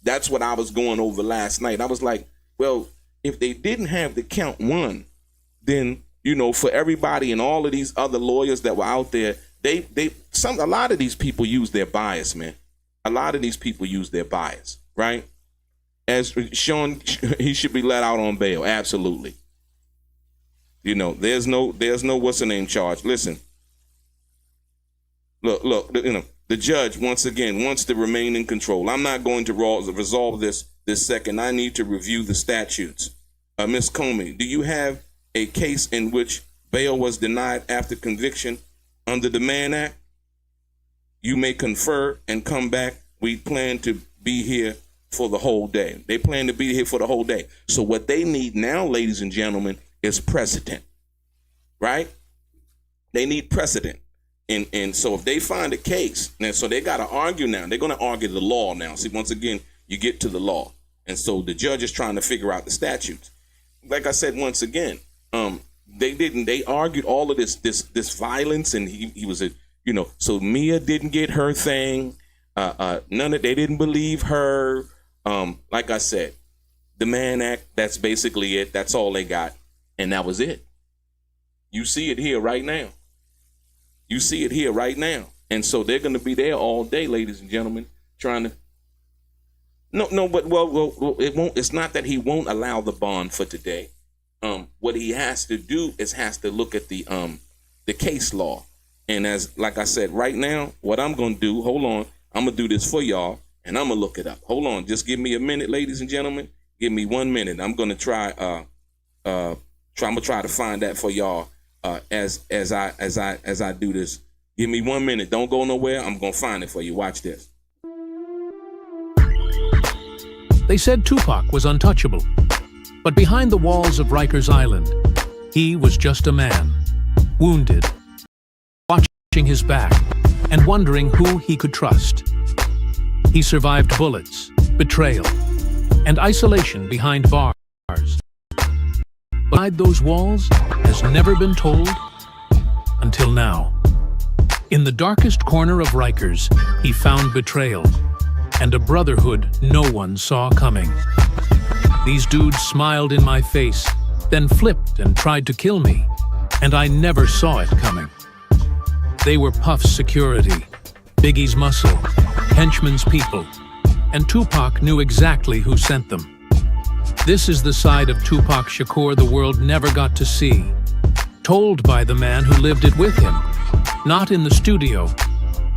That's what I was going over last night. I was like, well, if they didn't have the count 1, then, you know, for everybody and all of these other lawyers that were out there, a lot of these people use their bias, man. A lot of these people use their bias, right? As Sean, he should be let out on bail. Absolutely. You know, there's no what's the name charge. Listen. Look, you know, the judge once again wants to remain in control. I'm not going to resolve this second. I need to review the statutes. Ms. Comey, do you have a case in which bail was denied after conviction under the Mann Act? You may confer and come back. We plan to be here for the whole day. They plan to be here for the whole day. So what they need now, ladies and gentlemen, is precedent, right? They need precedent. And so if they find a case, now so they got to argue now. They're going to argue the law now. See, once again, you get to the law. And so the judge is trying to figure out the statutes. Like I said, once again, they argued all of this violence, and he was so Mia didn't get her thing. They didn't believe her. Like I said, the Mann Act, that's basically it. That's all they got. And that was it. You see it here right now. You see it here right now. And so they're going to be there all day, ladies and gentlemen, trying to. But it won't. It's not that he won't allow the bond for today. What he has to do is has to look at the case law. And like I said, right now, what I'm going to do, hold on, I'm going to do this for y'all, and I'm going to look it up. Hold on, just give me a minute, ladies and gentlemen. Give me 1 minute. I'm going to try to find that for y'all. As I do this, give me 1 minute. Don't go nowhere. I'm gonna find it for you. Watch this. They said Tupac was untouchable, but behind the walls of Rikers Island, he was just a man, wounded, watching his back, and wondering who he could trust. He survived bullets, betrayal, and isolation behind bars. Behind those walls has never been told until now. In the darkest corner of Rikers, he found betrayal and a brotherhood no one saw coming. These dudes smiled in my face, then flipped and tried to kill me, and I never saw it coming. They were Puff's security, Biggie's muscle, Henchman's people, and Tupac knew exactly who sent them. This is the side of Tupac Shakur the world never got to see, told by the man who lived it with him, not in the studio,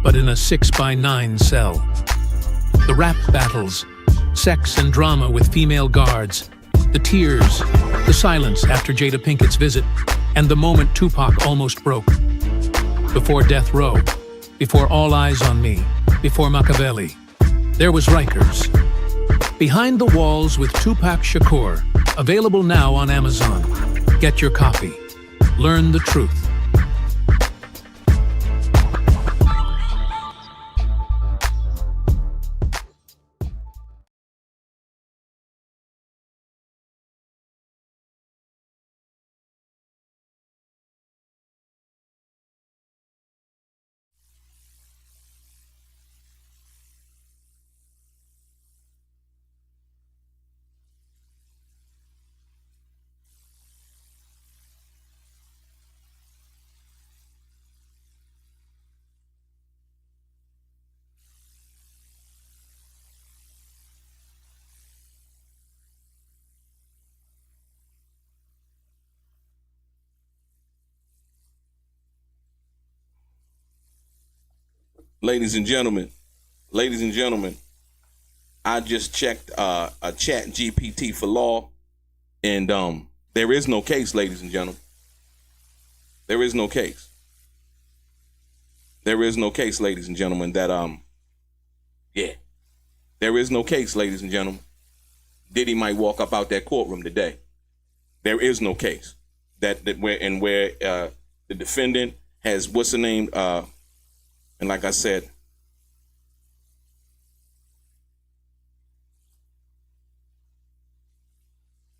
but in a 6x9 cell. The rap battles, sex and drama with female guards, the tears, the silence after Jada Pinkett's visit, and the moment Tupac almost broke. Before Death Row, before All Eyes on Me, before Machiavelli, there was Rikers. Behind the Walls with Tupac Shakur, available now on Amazon. Get your copy. Learn the truth. Ladies and gentlemen, I just checked a chat GPT for law, and there is no case, ladies and gentlemen. There is no case. There is no case, ladies and gentlemen, that there is no case, ladies and gentlemen. Diddy might walk up out that courtroom today. There is no case where the defendant has, what's the name, and like I said,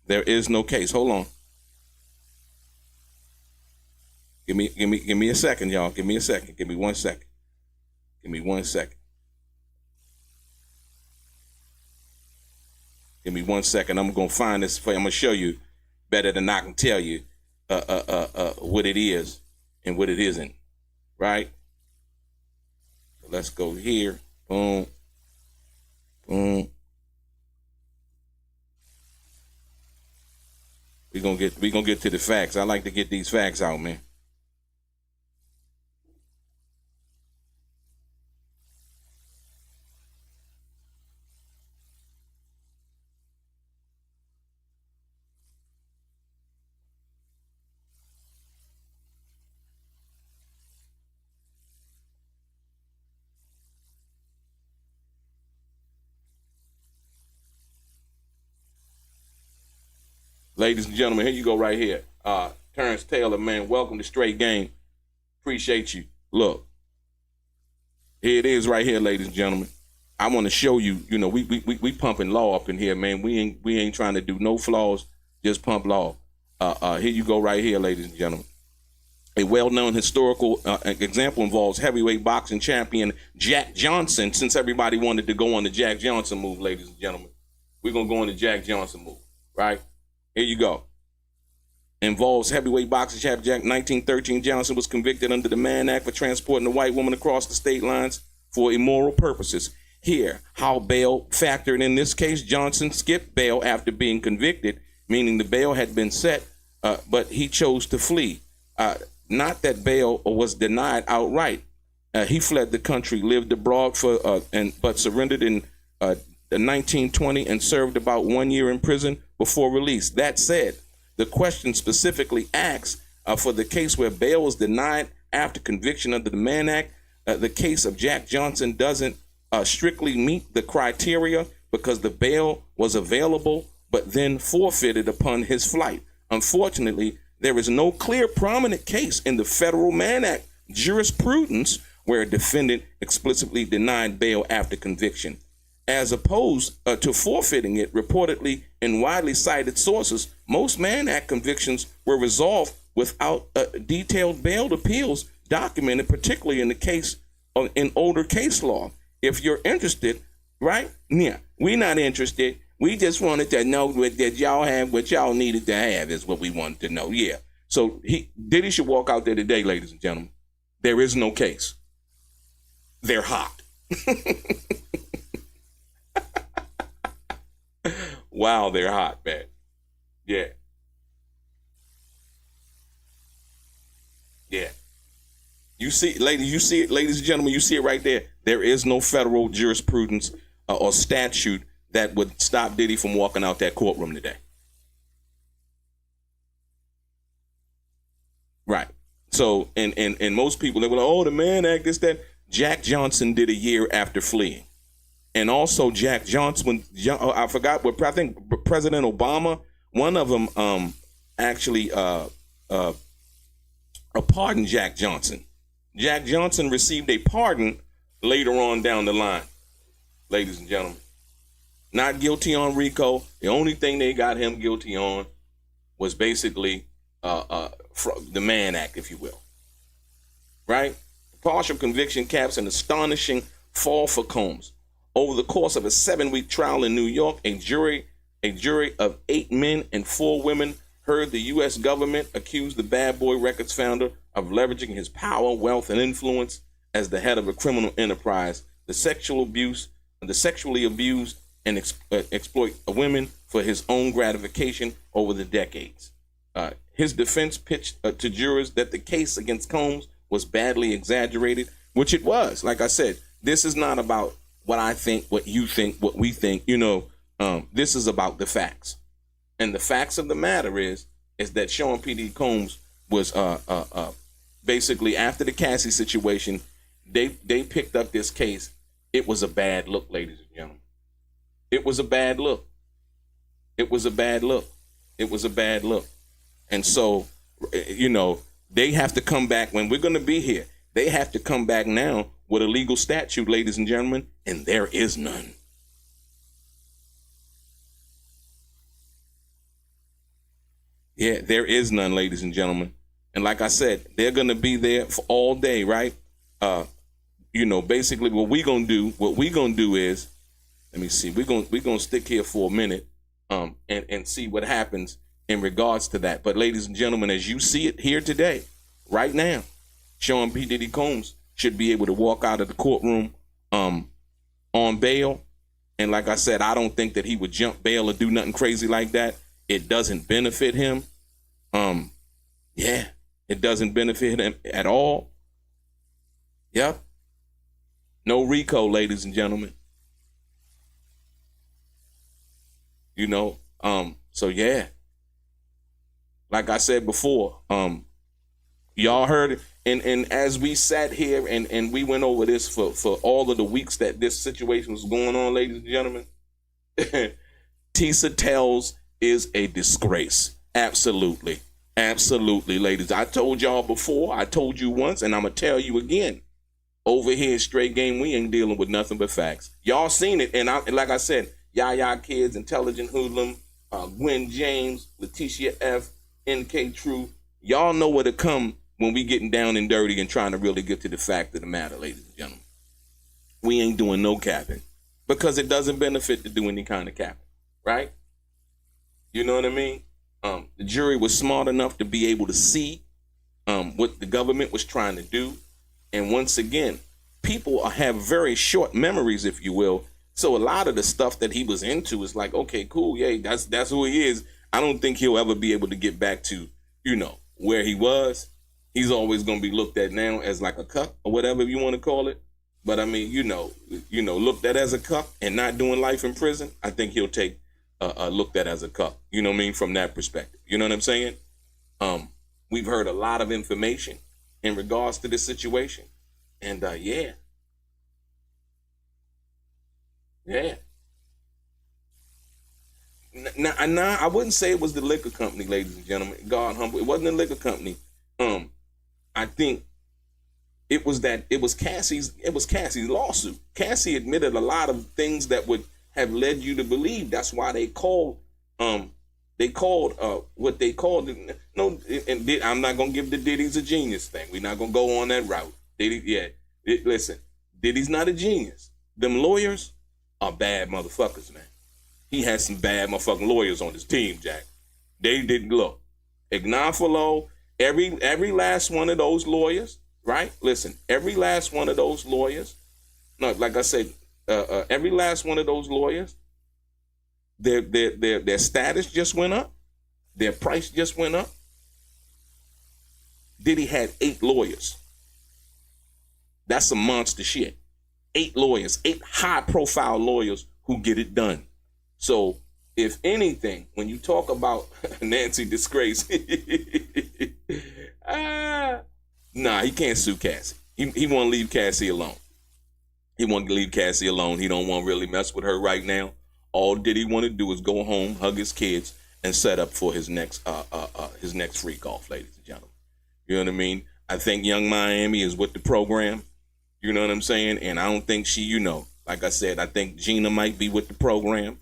there is no case. Hold on. Give me a second, y'all. Give me a second. Give me 1 second. Give me 1 second. Give me 1 second. I'm gonna find this for you. I'm gonna show you better than I can tell you what it is and what it isn't. Right? Let's go here. Boom. Boom. We gonna get to the facts. I like to get these facts out, man. Ladies and gentlemen, here you go right here. Terrence Taylor, man, welcome to Straight Game. Appreciate you. Look, here it is right here, ladies and gentlemen. I want to show you, we pumping law up in here, man. We ain't trying to do no flaws, just pump law. Here you go right here, ladies and gentlemen. A well-known historical example involves heavyweight boxing champion Jack Johnson. Since everybody wanted to go on the Jack Johnson move, ladies and gentlemen, we're going to go on the Jack Johnson move, right? Here you go. Involves heavyweight boxing champion Jack. 1913, Johnson was convicted under the Mann Act for transporting a white woman across the state lines for immoral purposes. Here, how bail factored in this case. Johnson skipped bail after being convicted, meaning the bail had been set, but he chose to flee. Not that bail was denied outright. He fled the country, lived abroad but surrendered in 1920 and served about 1 year in prison before release. That said, the question specifically asks for the case where bail was denied after conviction under the Mann Act. The case of Jack Johnson doesn't strictly meet the criteria because the bail was available but then forfeited upon his flight. Unfortunately, there is no clear prominent case in the federal Mann Act jurisprudence where a defendant explicitly denied bail after conviction. As opposed to forfeiting it, reportedly in widely cited sources, most Mann Act convictions were resolved without detailed bail appeals documented, particularly in the case in older case law. If you're interested, right? Yeah, we're not interested. We just wanted to know that y'all have what y'all needed to have is what we wanted to know. Yeah. So Diddy should walk out there today, ladies and gentlemen. There is no case. They're hot. Wow, they're hot, man. Yeah. Yeah. You see, ladies and gentlemen, you see it right there. There is no federal jurisprudence or statute that would stop Diddy from walking out that courtroom today. Right. So, and most people, they were like, oh, the Mann Act, this, that. Jack Johnson did a year after fleeing. And also Jack Johnson, I forgot what, I think President Obama, one of them actually pardoned Jack Johnson. Jack Johnson received a pardon later on down the line, ladies and gentlemen. Not guilty on RICO. The only thing they got him guilty on was basically the Mann Act, if you will. Right? Partial conviction caps an astonishing fall for Combs. Over the course of a 7-week trial in New York, a jury of 8 men and 4 women heard the U.S. government accuse the Bad Boy Records founder of leveraging his power, wealth, and influence as the head of a criminal enterprise, the sexually abused and exploit women for his own gratification over the decades. His defense pitched to jurors that the case against Combs was badly exaggerated, which it was. Like I said, this is not about what I think, what you think, what we think. This is about the facts. And the facts of the matter is that Sean P.D. Combs was basically, after the Cassie situation, they picked up this case. It was a bad look, ladies and gentlemen. It was a bad look. It was a bad look. It was a bad look. And so, they have to come back when we're going to be here. They have to come back now with a legal statute, ladies and gentlemen, and there is none. Yeah, there is none, ladies and gentlemen. And like I said, they're going to be there for all day, right? Basically what we're going to do is, let me see, we're going to stick here for a minute and see what happens in regards to that. But ladies and gentlemen, as you see it here today, right now, Sean P. Diddy Combs should be able to walk out of the courtroom on bail. And like I said, I don't think that he would jump bail or do nothing crazy like that. It doesn't benefit him. It doesn't benefit him at all. Yep. No RICO, ladies and gentlemen. So yeah. Like I said before, y'all heard it. And as we sat here and we went over this for all of the weeks that this situation was going on, ladies and gentlemen, Tisa Tells is a disgrace. Absolutely. Absolutely, ladies. I told y'all before, I told you once, and I'm going to tell you again. Over here, straight game, we ain't dealing with nothing but facts. Y'all seen it, and like I said, Yaya Kids, Intelligent Hoodlum, Gwen James, Letitia F, NK True. Y'all know where to come when we getting down and dirty and trying to really get to the fact of the matter, ladies and gentlemen. We ain't doing no capping because it doesn't benefit to do any kind of capping, right? You know what I mean? The jury was smart enough to be able to see what the government was trying to do. And once again, people have very short memories, if you will. So a lot of the stuff that he was into is like, okay, cool, yeah, that's who he is. I don't think he'll ever be able to get back to, where he was. He's always going to be looked at now as like a cuck or whatever you want to call it. But I mean, looked at as a cuck and not doing life in prison. I think he'll take looked at as a cuck. You know what I mean? From that perspective. You know what I'm saying? We've heard a lot of information in regards to this situation. And yeah. Now, I wouldn't say it was the liquor company, ladies and gentlemen. God humble. It wasn't the liquor company. I think it was Cassie's lawsuit. Cassie admitted a lot of things that would have led you to believe. That's why they called what they called it. No, and I'm not gonna give the Diddy's a genius thing. We're not gonna go on that route. Listen, Diddy's not a genius. Them lawyers are bad motherfuckers, man. He had some bad motherfucking lawyers on his team, Jack. They didn't look. Ignafalo, every last one of those lawyers, right? Listen, every last one of those lawyers, no, like I said, every last one of those lawyers, their status just went up. Their price just went up. Diddy had 8 lawyers. That's some monster shit. 8 lawyers, 8 high-profile lawyers who get it done. So, if anything, when you talk about Nancy Disgrace, nah, he can't sue Cassie. He want to leave Cassie alone. He want to leave Cassie alone. He don't want to really mess with her right now. All Diddy want to do is go home, hug his kids, and set up for his next freak off, ladies and gentlemen. You know what I mean? I think Young Miami is with the program. You know what I'm saying? And I don't think she, like I said, I think Gina might be with the program.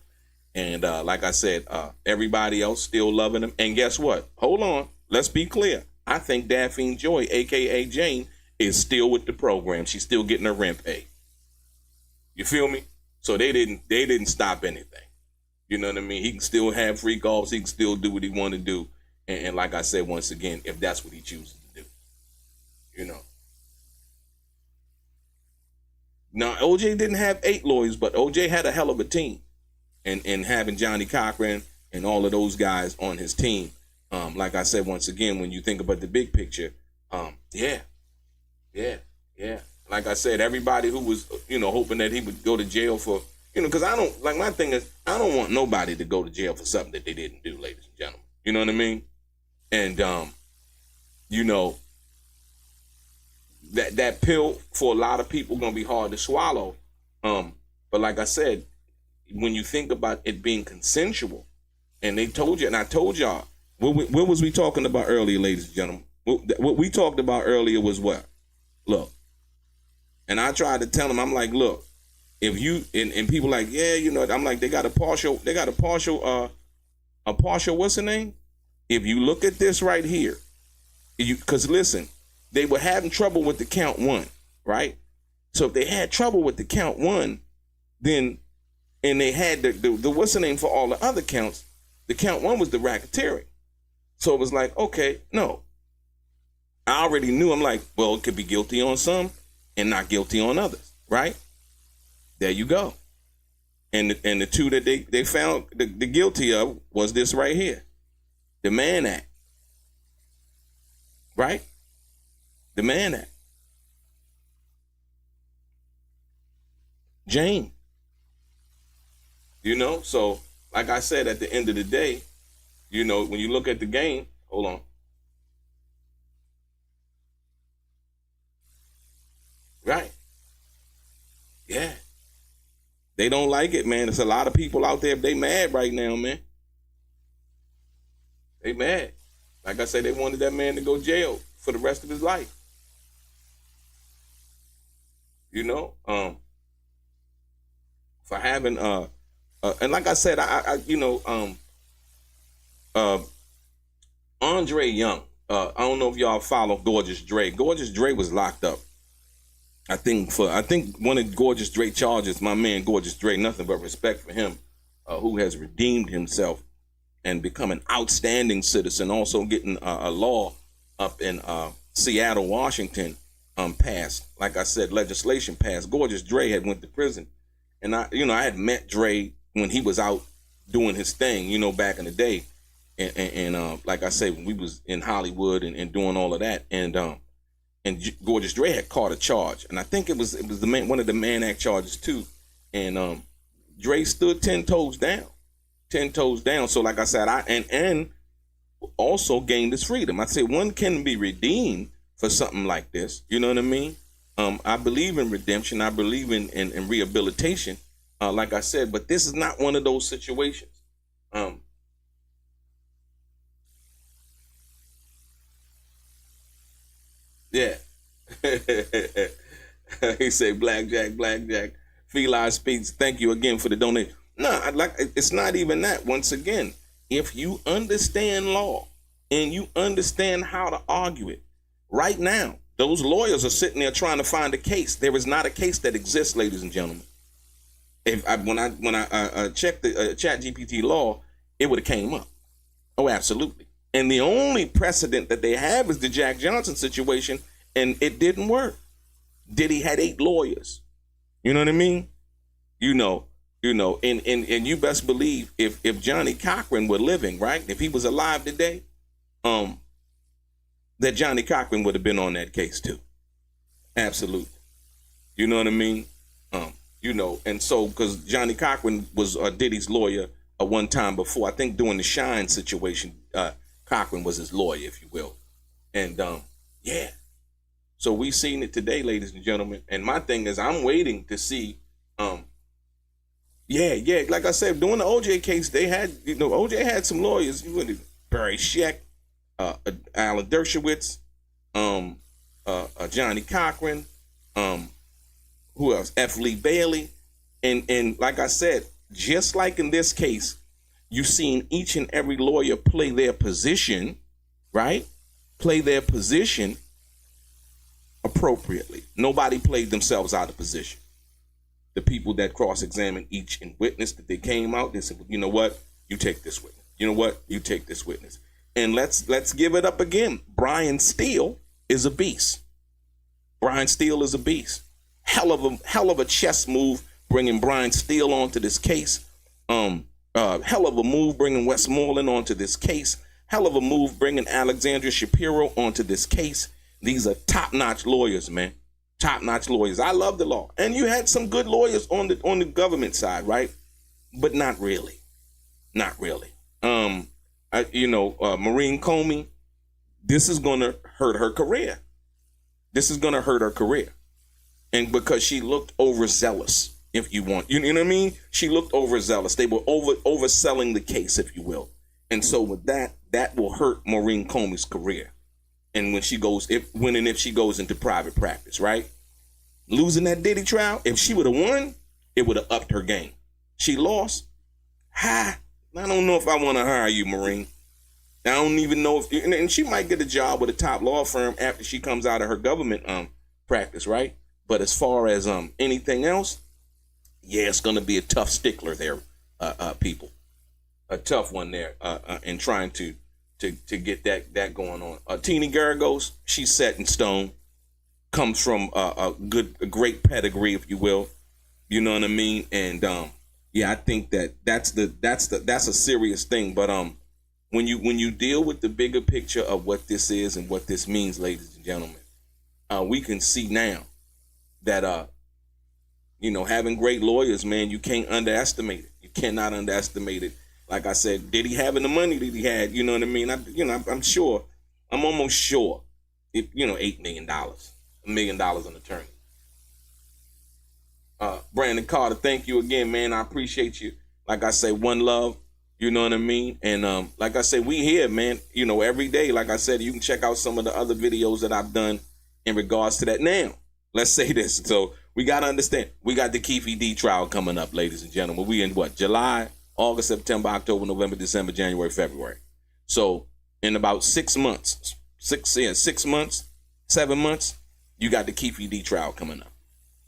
And like I said, everybody else still loving him. And guess what? Hold on. Let's be clear. I think Daphne Joy, a.k.a. Jane, is still with the program. She's still getting her rent paid. You feel me? So they didn't stop anything. You know what I mean? He can still have freak offs. He can still do what he want to do. And like I said, once again, if that's what he chooses to do. Now, OJ didn't have 8 lawyers, but OJ had a hell of a team. And having Johnny Cochran and all of those guys on his team, like I said, once again, when you think about the big picture, yeah. Like I said, everybody who was, hoping that he would go to jail for, because my thing is, I don't want nobody to go to jail for something that they didn't do, ladies and gentlemen. You know what I mean? And, that pill for a lot of people going to be hard to swallow. But like I said, when you think about it being consensual, and they told you, and I told y'all, what was we talking about earlier, ladies and gentlemen? What we talked about earlier was what? Look, and I tried to tell them, I'm like, look, if you, and people like, yeah, I'm like, they got a partial, what's the name? If you look at this right here, because listen, they were having trouble with the count 1, right? So if they had trouble with the count 1, then, and they had the what's the name for all the other counts, the count 1 was the racketeering. So it was like, okay, no. I already knew, I'm like, well, it could be guilty on some and not guilty on others, right? There you go. And the 2 that they found the guilty of was this right here. The Mann Act. Right? The Mann Act. Jane. So like I said, at the end of the day, when you look at the game, hold on. Right. Yeah. They don't like it, man. There's a lot of people out there, they mad right now, man. They mad. Like I said, they wanted that man to go jail for the rest of his life. You know, for having and like I said, Andre Young. I don't know if y'all follow Gorgeous Dre. Gorgeous Dre was locked up. I think one of Gorgeous Dre charges, my man Gorgeous Dre, nothing but respect for him, who has redeemed himself and become an outstanding citizen, also getting a law up in Seattle, Washington, passed. Like I said, legislation passed. Gorgeous Dre had went to prison. And I had met Dre when he was out doing his thing, back in the day. And like I said, when we was in Hollywood and doing all of that. And Gorgeous Dre had caught a charge. And I think it was one of the Mann Act charges too. And Dre stood 10 toes down. 10 toes down. So like I said, and also gained his freedom. I say one can be redeemed for something like this. You know what I mean? I believe in redemption. I believe in rehabilitation, like I said, but this is not one of those situations. Yeah. He said, Blackjack. Feli Speaks, thank you again for the donation. No, it's not even that. Once again, if you understand law and you understand how to argue it, right now, those lawyers are sitting there trying to find a case. There is not a case that exists, ladies and gentlemen. When I checked the ChatGPT law, it would have came up. Oh, absolutely. And the only precedent that they have is the Jack Johnson situation, and it didn't work. Diddy had 8 lawyers. You know what I mean? And you best believe if Johnny Cochran were living, right? If he was alive today, that Johnny Cochran would have been on that case too. Absolutely. You know what I mean? And so, because Johnny Cochran was Diddy's lawyer one time before, I think during the Shine situation, Cochran was his lawyer, if you will. And yeah. So we seen it today, ladies and gentlemen. And my thing is, I'm waiting to see, like I said, during the OJ case, they had, OJ had some lawyers. Barry Scheck, Alan Dershowitz, Johnny Cochran, who else? F. Lee Bailey. And like I said, just like in this case, you've seen each and every lawyer play their position, right? Play their position appropriately. Nobody played themselves out of position. The people that cross-examined each and witness that they came out, they said, well, you know what? You take this witness. You know what? You take this witness. And let's give it up again. Brian Steele is a beast. Brian Steele is a beast. Hell of a chess move bringing Brian Steele onto this case. Hell of a move bringing Westmoreland onto this case. Hell of a move bringing Alexandria Shapiro onto this case. These are top-notch lawyers, man. Top-notch lawyers. I love the law. And you had some good lawyers on the government side, right? But not really. Not really. Maureen Comey, this is going to hurt her career. This is going to hurt her career. And because she looked overzealous, if you want. You know what I mean? She looked overzealous. They were overselling the case, if you will. And so with that will hurt Maureen Comey's career. And when she goes, if she goes into private practice, right? Losing that Diddy trial, if she would have won, it would have upped her game. She lost. I don't know if I want to hire you, Maureen. I don't even know if, and she might get a job with a top law firm after she comes out of her government practice, right? But as far as anything else, yeah, it's gonna be a tough stickler there, people. A tough one there, in trying to get that going on. Teeny Garagos, she's set in stone. Comes from a great pedigree, if you will. You know what I mean? And yeah, I think that's a serious thing. But when you deal with the bigger picture of what this is and what this means, ladies and gentlemen, we can see now that having great lawyers, man, you can't underestimate it. You cannot underestimate it. Like I said, did he having the money that he had? You know what I mean? I'm sure. I'm almost sure. $8 million, $1 million an attorney. Brandon Carter, thank you again, man. I appreciate you. Like I say, one love. You know what I mean? And like I said, we here, man, you know, every day. Like I said, you can check out some of the other videos that I've done in regards to that. Now, let's say this. So we got to understand, we got the Keefe D trial coming up, ladies and gentlemen. We in what? July, August, September, October, November, December, January, February. So in about 6 months, 7 months, you got the Keefe D trial coming up.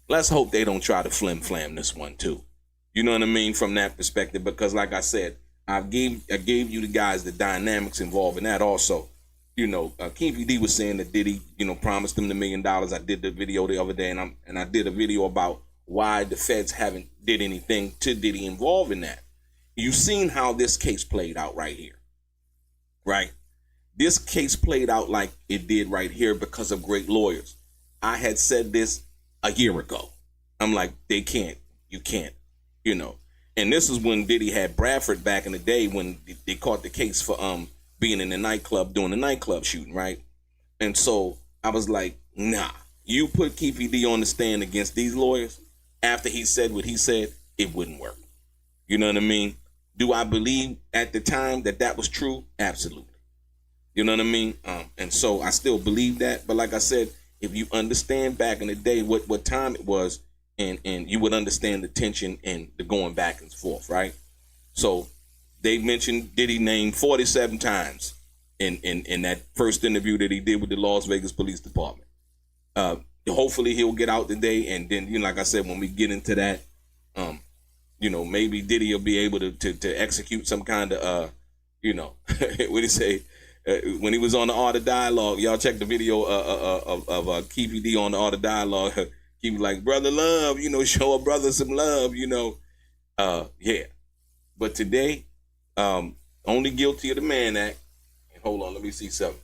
Let's hope they don't try to flim-flam this one too. You know what I mean? From that perspective, because like I said, I gave you the guys the dynamics involved in that also. You know, Keefe D was saying that Diddy, you know, promised him $1 million. I did the video the other day, and I did a video about why the feds haven't did anything to Diddy involved in that. You've seen how this case played out right here, right? This case played out like it did right here because of great lawyers. I had said this a year ago. I'm like, you can't, you know. And this is when Diddy had Bradford back in the day when they caught the case for being in the nightclub, doing the nightclub shooting, right? And so I was like, nah, you put Keefe D on the stand against these lawyers after he said what he said, it wouldn't work. You know what I mean? Do I believe at the time that was true? Absolutely. You know what I mean? And so I still believe that. But like I said, if you understand back in the day what time it was, and you would understand the tension and the going back and forth, right? So they mentioned Diddy name 47 times in that first interview that he did with the Las Vegas Police Department. Hopefully he'll get out today, and then, you know, like I said, when we get into that, you know, maybe Diddy will be able to execute some kind of, you know, what do you say? When he was on the Art of Dialogue, y'all check the video of Keefe D on the Art of Dialogue. He was like, brother love, you know, show a brother some love, you know. Yeah. But today, only guilty of the Mann Act. Hold on, let me see something.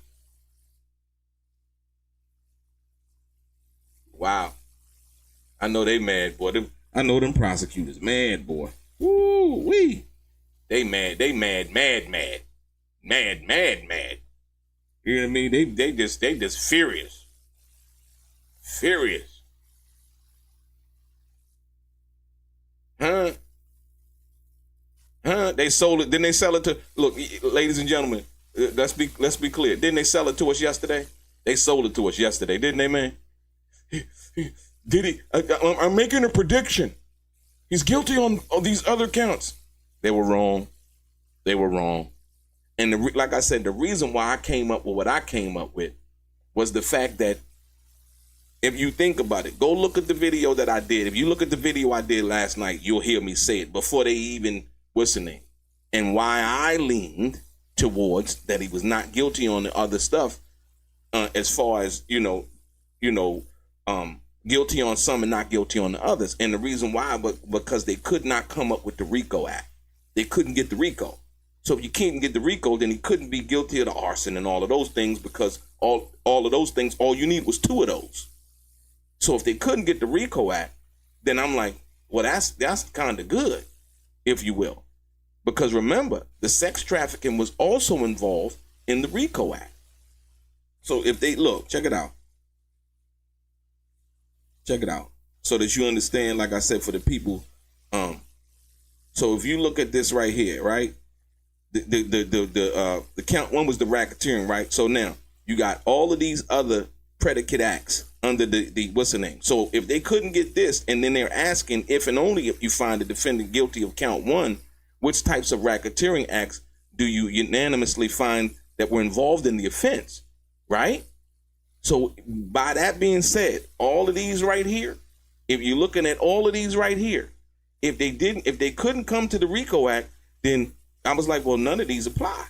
Wow. I know they mad, boy. I know them prosecutors mad, boy. Woo-wee. They mad. You know what I mean? They just furious. Furious. Huh? They sold it. Didn't they sell it to? Look, ladies and gentlemen, let's be clear. Didn't they sell it to us yesterday? They sold it to us yesterday, didn't they, man? Diddy, I'm making a prediction. He's guilty on these other counts. They were wrong. And like I said, the reason why I came up with what I came up with was the fact that if you think about it, go look at the video that I did. If you look at the video I did last night, you'll hear me say it before they even, what's the name? And why I leaned towards that he was not guilty on the other stuff, as far as, guilty on some and not guilty on the others. And the reason why, because they could not come up with the RICO Act. They couldn't get the RICO. So if you can't get the RICO, then he couldn't be guilty of the arson and all of those things, because all of those things, all you need was 2 of those. So if they couldn't get the RICO Act, then I'm like, well, that's kind of good, if you will. Because remember, the sex trafficking was also involved in the RICO Act. So if they, look, check it out. So that you understand, like I said, for the people. So if you look at this right here, right? The count one was the racketeering, right? So now you got all of these other predicate acts under the what's the name? So if they couldn't get this, and then they're asking if and only if you find the defendant guilty of count 1, which types of racketeering acts do you unanimously find that were involved in the offense, right? So by that being said, all of these right here, if you're looking at all of these right here, if they couldn't come to the RICO Act, then I was like, well, none of these apply.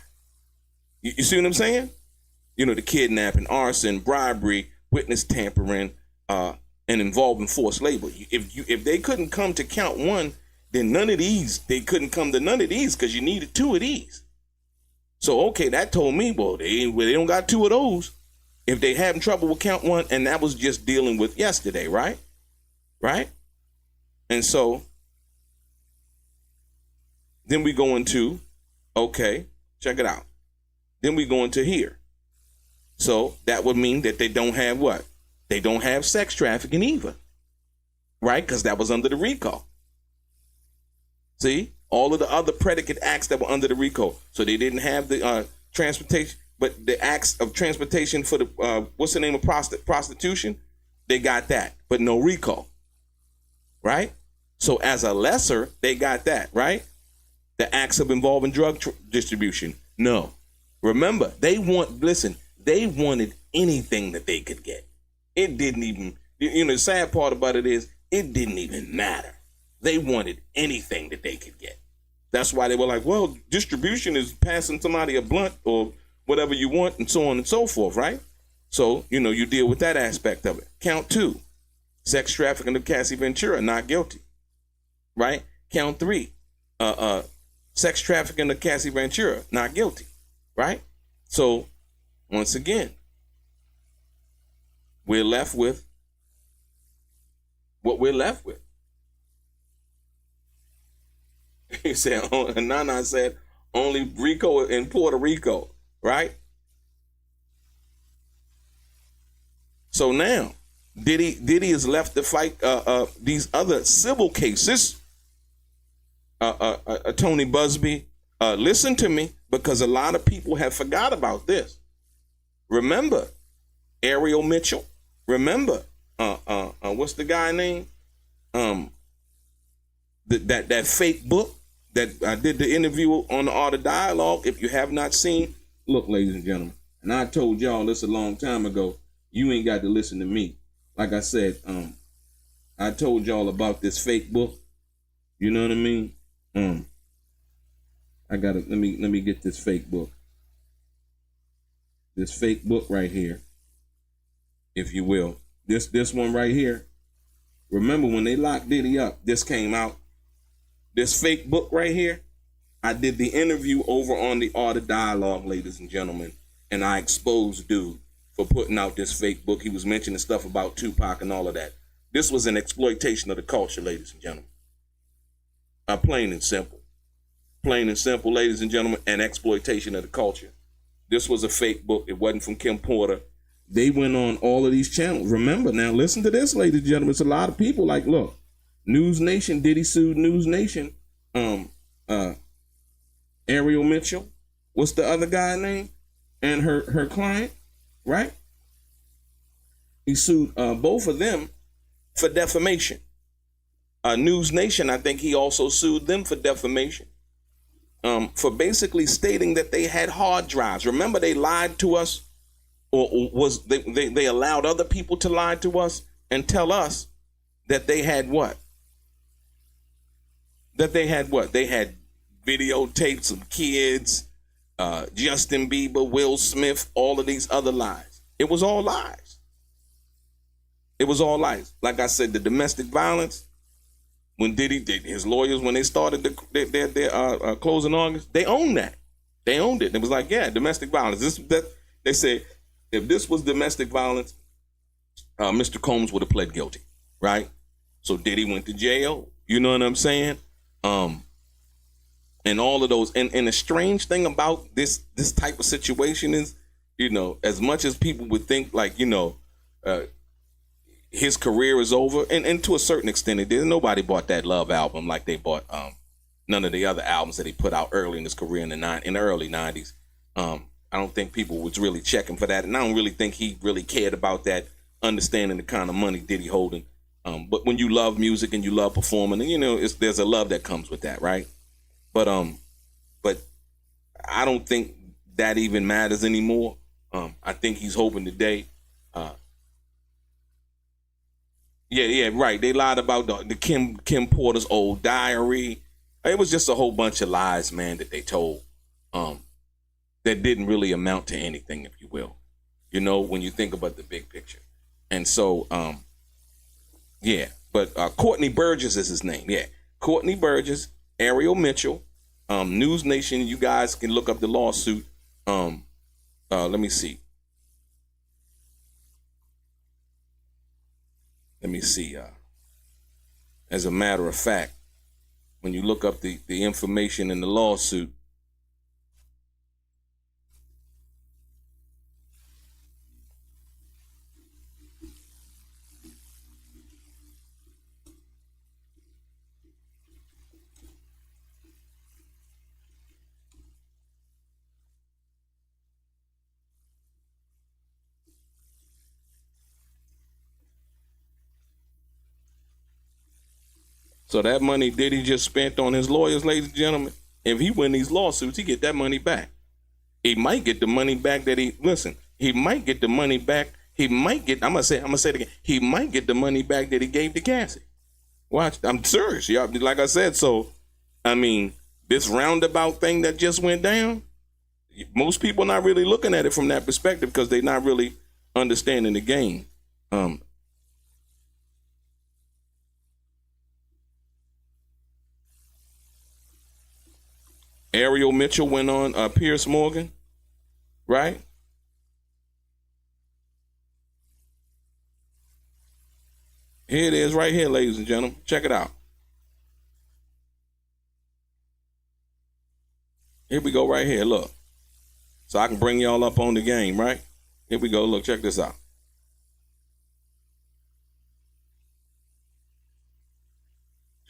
You see what I'm saying? You know, the kidnapping, arson, bribery, witness tampering, and involving forced labor. If they couldn't come to count 1, then they couldn't come to none of these, because you needed 2 of these. So, okay, that told me, well, they don't got 2 of those. If they having trouble with count 1, and that was just dealing with yesterday, right? Right? And so then we go into, okay, check it out. Then we go into here. So that would mean that they don't have what? They don't have sex trafficking either, right? Because that was under the RICO. See? all of the other predicate acts that were under the RICO. So they didn't have the transportation, but the acts of transportation for the what's the name of prostitution, they got that, but no RICO, right? So as a lesser, they got that, right? The acts of involving drug distribution, no. Remember, they wanted anything that they could get. It didn't even, the sad part about it is, it didn't even matter. They wanted anything that they could get. That's why they were like, well, distribution is passing somebody a blunt or whatever you want and so on and so forth, right? So, you deal with that aspect of it. Count 2, sex trafficking of Cassie Ventura, not guilty, right? Count 3, sex trafficking of Cassie Ventura, not guilty, right? So, once again, we're left with what we're left with. He said, Nana said, only RICO in Puerto Rico, right? So now, Diddy is left to fight these other civil cases. Tony Busby, listen to me, because a lot of people have forgot about this. Remember Ariel Mitchell? Remember what's the guy name? That fake book that I did the interview on the Art of Dialogue. If you have not seen, look, ladies and gentlemen, and I told y'all this a long time ago. You ain't got to listen to me. Like I said, I told y'all about this fake book. You know what I mean? I gotta let me get this fake book. This fake book right here, if you will. This one right here. Remember when they locked Diddy up, this came out. This fake book right here, I did the interview over on the Art of Dialogue, ladies and gentlemen, and I exposed dude for putting out this fake book. He was mentioning stuff about Tupac and all of that. This was an exploitation of the culture, ladies and gentlemen. Plain and simple. Plain and simple, ladies and gentlemen, an exploitation of the culture. This was a fake book. It wasn't from Kim Porter. They went on all of these channels. Remember, now listen to this, ladies and gentlemen. It's a lot of people like, look, News Nation, Diddy sued News Nation. Ariel Mitchell. What's the other guy name? And her client, right? He sued both of them for defamation. News Nation, I think he also sued them for defamation. For basically stating that they had hard drives. Remember, they lied to us, or was they allowed other people to lie to us and tell us that they had what? That they had what? They had videotapes of kids, Justin Bieber, Will Smith, all of these other lies. It was all lies. It was all lies. Like I said, the domestic violence, when Diddy did, his lawyers, when they started their closing arguments, they owned that. They owned it. It was like, yeah, domestic violence. They say, if this was domestic violence, Mr. Combs would have pled guilty, right? So Diddy went to jail. You know what I'm saying? And all of those. And the strange thing about this type of situation is, as much as people would think like, his career is over, and to a certain extent it did. Nobody bought that Love album like they bought none of the other albums that he put out early in his career in the early 90s. I don't think people was really checking for that, and I don't really think he really cared about that, understanding the kind of money Diddy holding. But when you love music and you love performing, there's a love that comes with that, right? But I don't think that even matters anymore. I think he's hoping today. Yeah, right. They lied about the Kim Porter's old diary. It was just a whole bunch of lies, man, that they told that didn't really amount to anything, if you will. When you think about the big picture. And so, yeah. But Courtney Burgess is his name. Yeah, Courtney Burgess, Ariel Mitchell, News Nation. You guys can look up the lawsuit. Let me see. As a matter of fact, when you look up the information in the lawsuit, So that money Diddy just spent on his lawyers, ladies and gentlemen, if he win these lawsuits, he get that money back. He might get the money back that he might get the money back. He might get, I'm gonna say it again. He might get the money back that he gave to Cassie. Watch, I'm serious. Y'all, like I said, so, I mean, this roundabout thing that just went down, most people not really looking at it from that perspective because they're not really understanding the game. Ariel Mitchell went on Piers Morgan, right? Here it is right here, ladies and gentlemen. Check it out. Here we go right here, look. So I can bring y'all up on the game, right? Here we go, look, check this out.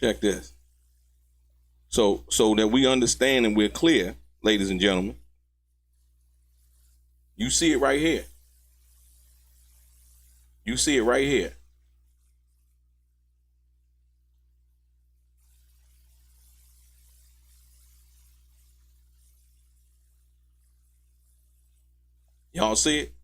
Check this. So that we understand and we're clear, ladies and gentlemen. You see it right here. You see it right here. Y'all see it?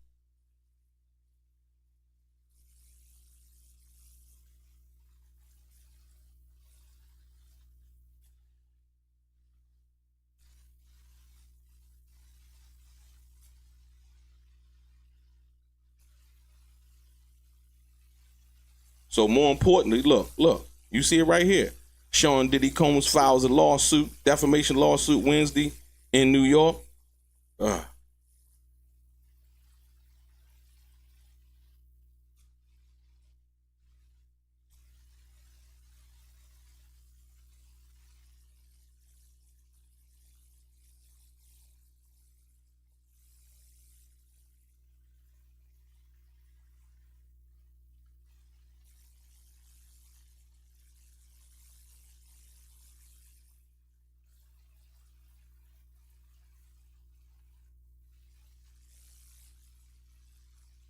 So more importantly, look, you see it right here. Sean Diddy Combs files a lawsuit, defamation lawsuit Wednesday in New York.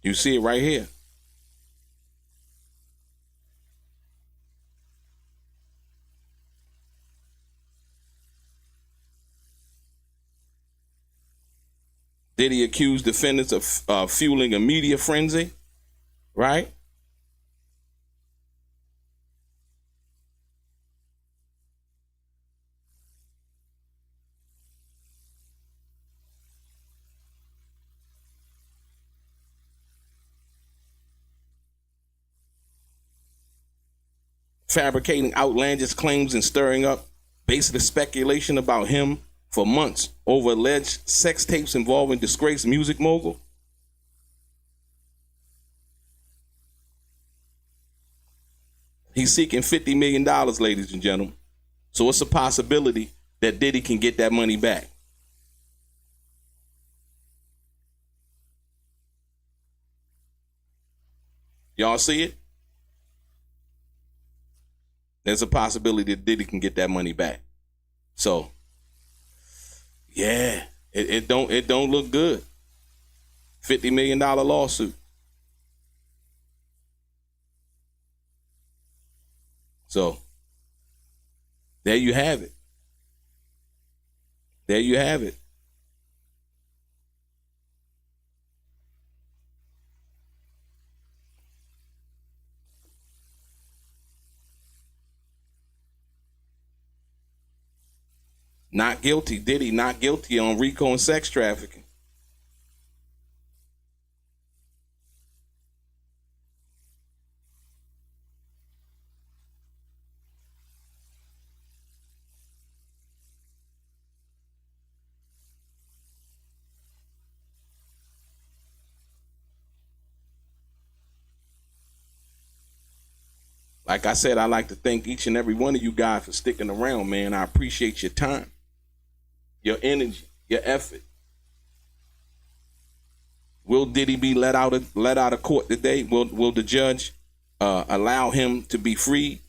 You see it right here. Diddy accused defendants of fueling a media frenzy, right? Fabricating outlandish claims and stirring up baseless speculation about him for months over alleged sex tapes involving disgraced music mogul. He's seeking $50 million, ladies and gentlemen. So it's a possibility that Diddy can get that money back. Y'all see it? There's a possibility that Diddy can get that money back. So, yeah, it don't look good. $50 million lawsuit. So, there you have it. There you have it. Not guilty. Diddy not guilty on RICO and sex trafficking. Like I said, I'd like to thank each and every one of you guys for sticking around, man. I appreciate your time, your energy, your effort. Will Diddy be let out of court today? Will the judge allow him to be freed?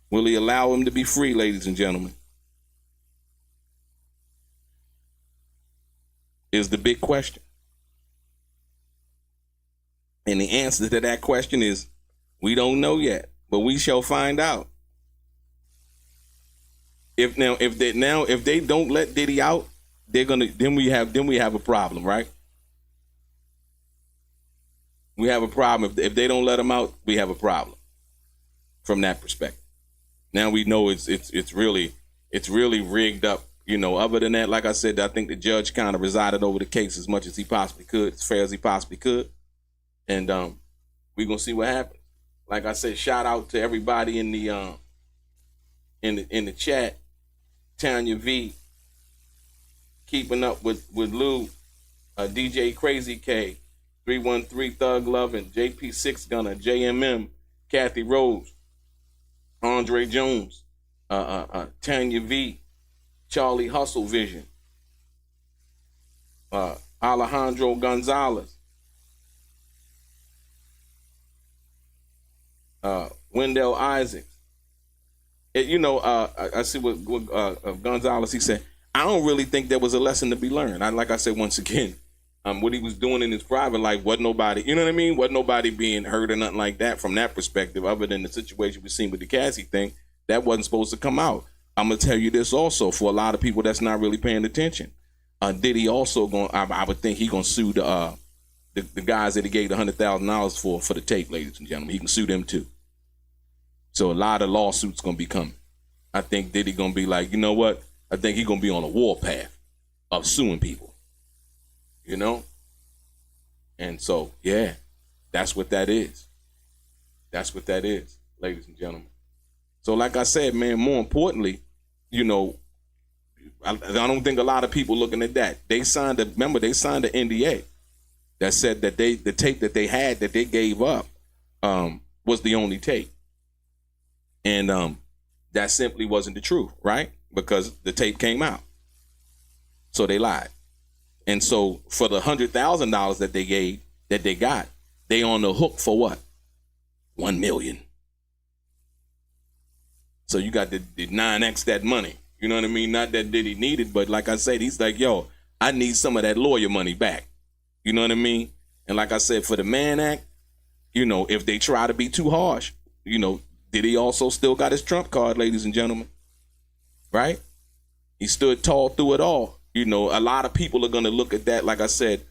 Will he allow him to be free, ladies and gentlemen? Is the big question. And the answer to that question is, we don't know yet, but we shall find out. If they don't let Diddy out, then we have a problem, right? We have a problem. If they don't let him out, we have a problem from that perspective. Now we know it's really rigged up. Other than that, like I said, I think the judge kind of resided over the case as much as he possibly could, as fair as he possibly could. And we're gonna see what happens. Like I said, shout out to everybody in the chat. Tanya V, keeping up with Lou, DJ Crazy K, 313 Thug Lovin', JP Six Gunner, JMM, Kathy Rose, Andre Jones, Tanya V, Charlie Hustle Vision, Alejandro Gonzalez, Wendell Isaacs. I see what Gonzalez, he said, I don't really think there was a lesson to be learned. Like I said, once again, what he was doing in his private life, wasn't nobody, you know what I mean? Wasn't nobody being hurt or nothing like that from that perspective, other than the situation we've seen with the Cassie thing. That wasn't supposed to come out. I'm going to tell you this also, for a lot of people that's not really paying attention. Diddy also I would think he going to sue the guys that he gave the $100,000 for the tape, ladies and gentlemen. He can sue them too. So a lot of lawsuits going to be coming. I think Diddy going to be like, you know what? I think he's going to be on a warpath of suing people. And so, yeah, that's what that is. That's what that is, ladies and gentlemen. So like I said, man, more importantly, I don't think a lot of people looking at that. They signed an NDA that said that the tape that they had that they gave up was the only tape. And that simply wasn't the truth, right? Because the tape came out. So they lied. And so for the $100,000 that they got, they on the hook for what? $1 million. So you got the 9X that money. You know what I mean? Not that Diddy needed, but like I said, he's like, yo, I need some of that lawyer money back. You know what I mean? And like I said, for the Mann Act, if they try to be too harsh, Diddy also still got his trump card, ladies and gentlemen. Right? He stood tall through it all. A lot of people are going to look at that, like I said,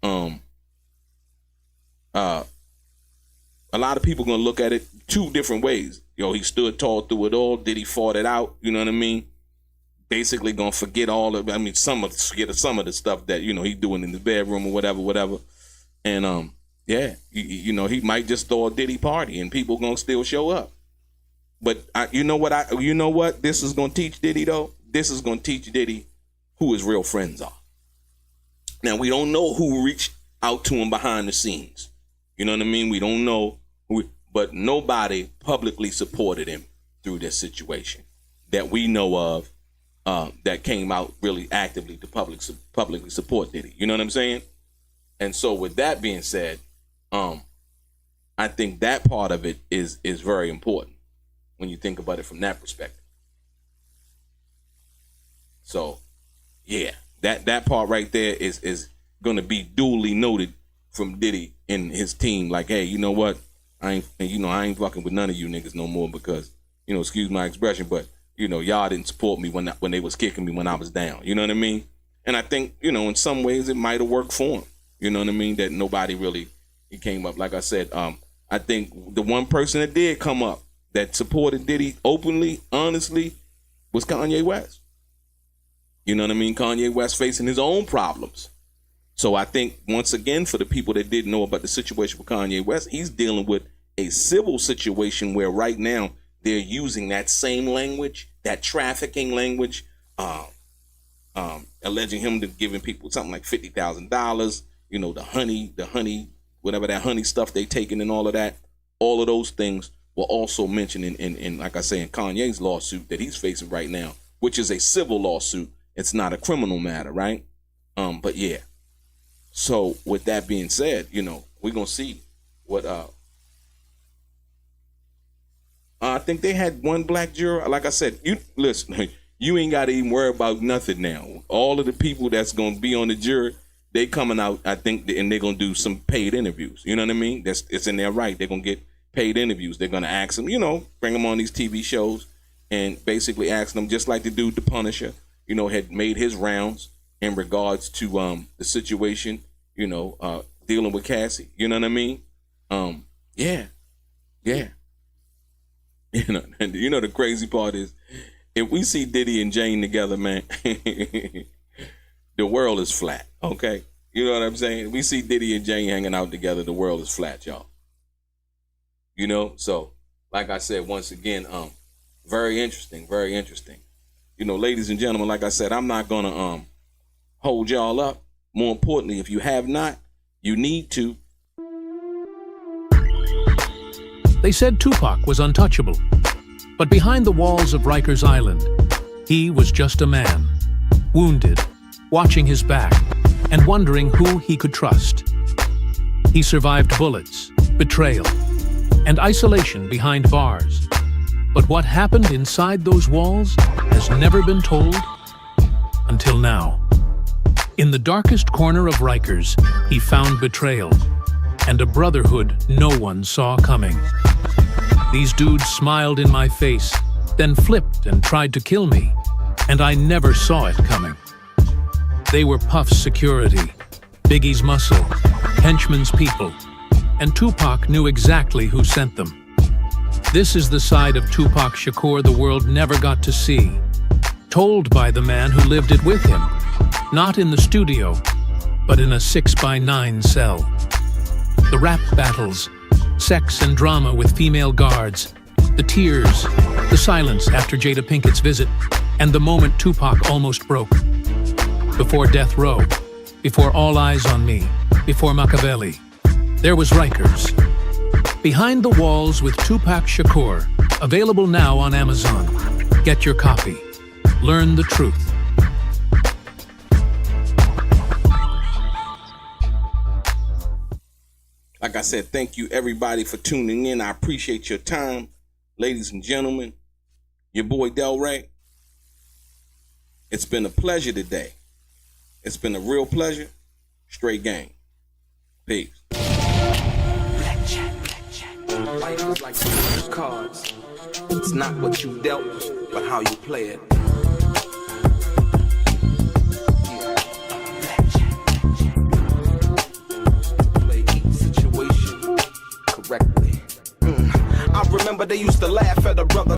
a lot of people are going to look at it two different ways. He stood tall through it all. Diddy fought it out. You know what I mean? Basically going to forget some of the stuff that, he doing in the bedroom or whatever. And, he might just throw a Diddy party and people going to still show up. But you know what this is going to teach Diddy, though? This is going to teach Diddy who his real friends are. Now, we don't know who reached out to him behind the scenes. You know what I mean? We don't know but nobody publicly supported him through this situation that we know of, that came out really actively to publicly support Diddy. You know what I'm saying? And so with that being said, I think that part of it is very important when you think about it from that perspective. So, yeah, that part right there is going to be duly noted from Diddy and his team. Like, hey, you know what? I ain't fucking with none of you niggas no more because, excuse my expression, but, y'all didn't support me when they was kicking me when I was down. You know what I mean? And I think, in some ways it might have worked for him. You know what I mean? That nobody really, he came up. Like I said, I think the one person that did come up that supported Diddy openly, honestly, was Kanye West. You know what I mean? Kanye West facing his own problems. So I think, once again, for the people that didn't know about the situation with Kanye West, he's dealing with a civil situation where right now they're using that same language, that trafficking language, alleging him to giving people something like $50,000, the honey, whatever that honey stuff they taking and all of that. All of those things were also mentioned in like I say, in Kanye's lawsuit that he's facing right now, which is a civil lawsuit. It's not a criminal matter, right? But yeah. So with that being said, we're going to see what, I think they had one black juror. Like I said, you ain't got to even worry about nothing now. All of the people that's going to be on the jury, they coming out, I think, and they're gonna do some paid interviews. You know what I mean? It's in their right. They're gonna get paid interviews. They're gonna ask them, bring them on these TV shows and basically ask them, just like the dude, the Punisher, had made his rounds in regards to the situation, dealing with Cassie. You know what I mean? Yeah. And the crazy part is, if we see Diddy and Jane together, man, the world is flat. Okay, you know what I'm saying? If we see Diddy and Jane hanging out together, the world is flat, y'all. So like I said, once again, very interesting, very interesting. Ladies and gentlemen, like I said, I'm not gonna hold y'all up. More importantly, if you have not, you need to. They said Tupac was untouchable, but behind the walls of Rikers Island, he was just a man, wounded, watching his back, and wondering who he could trust. He survived bullets, betrayal, and isolation behind bars. But what happened inside those walls has never been told until now. In the darkest corner of Rikers, he found betrayal and a brotherhood no one saw coming. These dudes smiled in my face, then flipped and tried to kill me, and I never saw it coming. They were Puff's security, Biggie's muscle, Henchman's people, and Tupac knew exactly who sent them. This is the side of Tupac Shakur the world never got to see, told by the man who lived it with him, not in the studio, but in a 6x9 cell. The rap battles, sex and drama with female guards, the tears, the silence after Jada Pinkett's visit, and the moment Tupac almost broke. Before Death Row, before All Eyes on Me, before Machiavelli, there was Rikers. Behind the Walls with Tupac Shakur, available now on Amazon. Get your copy. Learn the truth. Like I said, thank you everybody for tuning in. I appreciate your time. Ladies and gentlemen, your boy DELRAY. It's been a pleasure today. It's been a real pleasure. Straight gang. Peace. Life is like some cards. It's not what you dealt, but how you play it. Play each situation correctly. I remember they used to laugh at a brother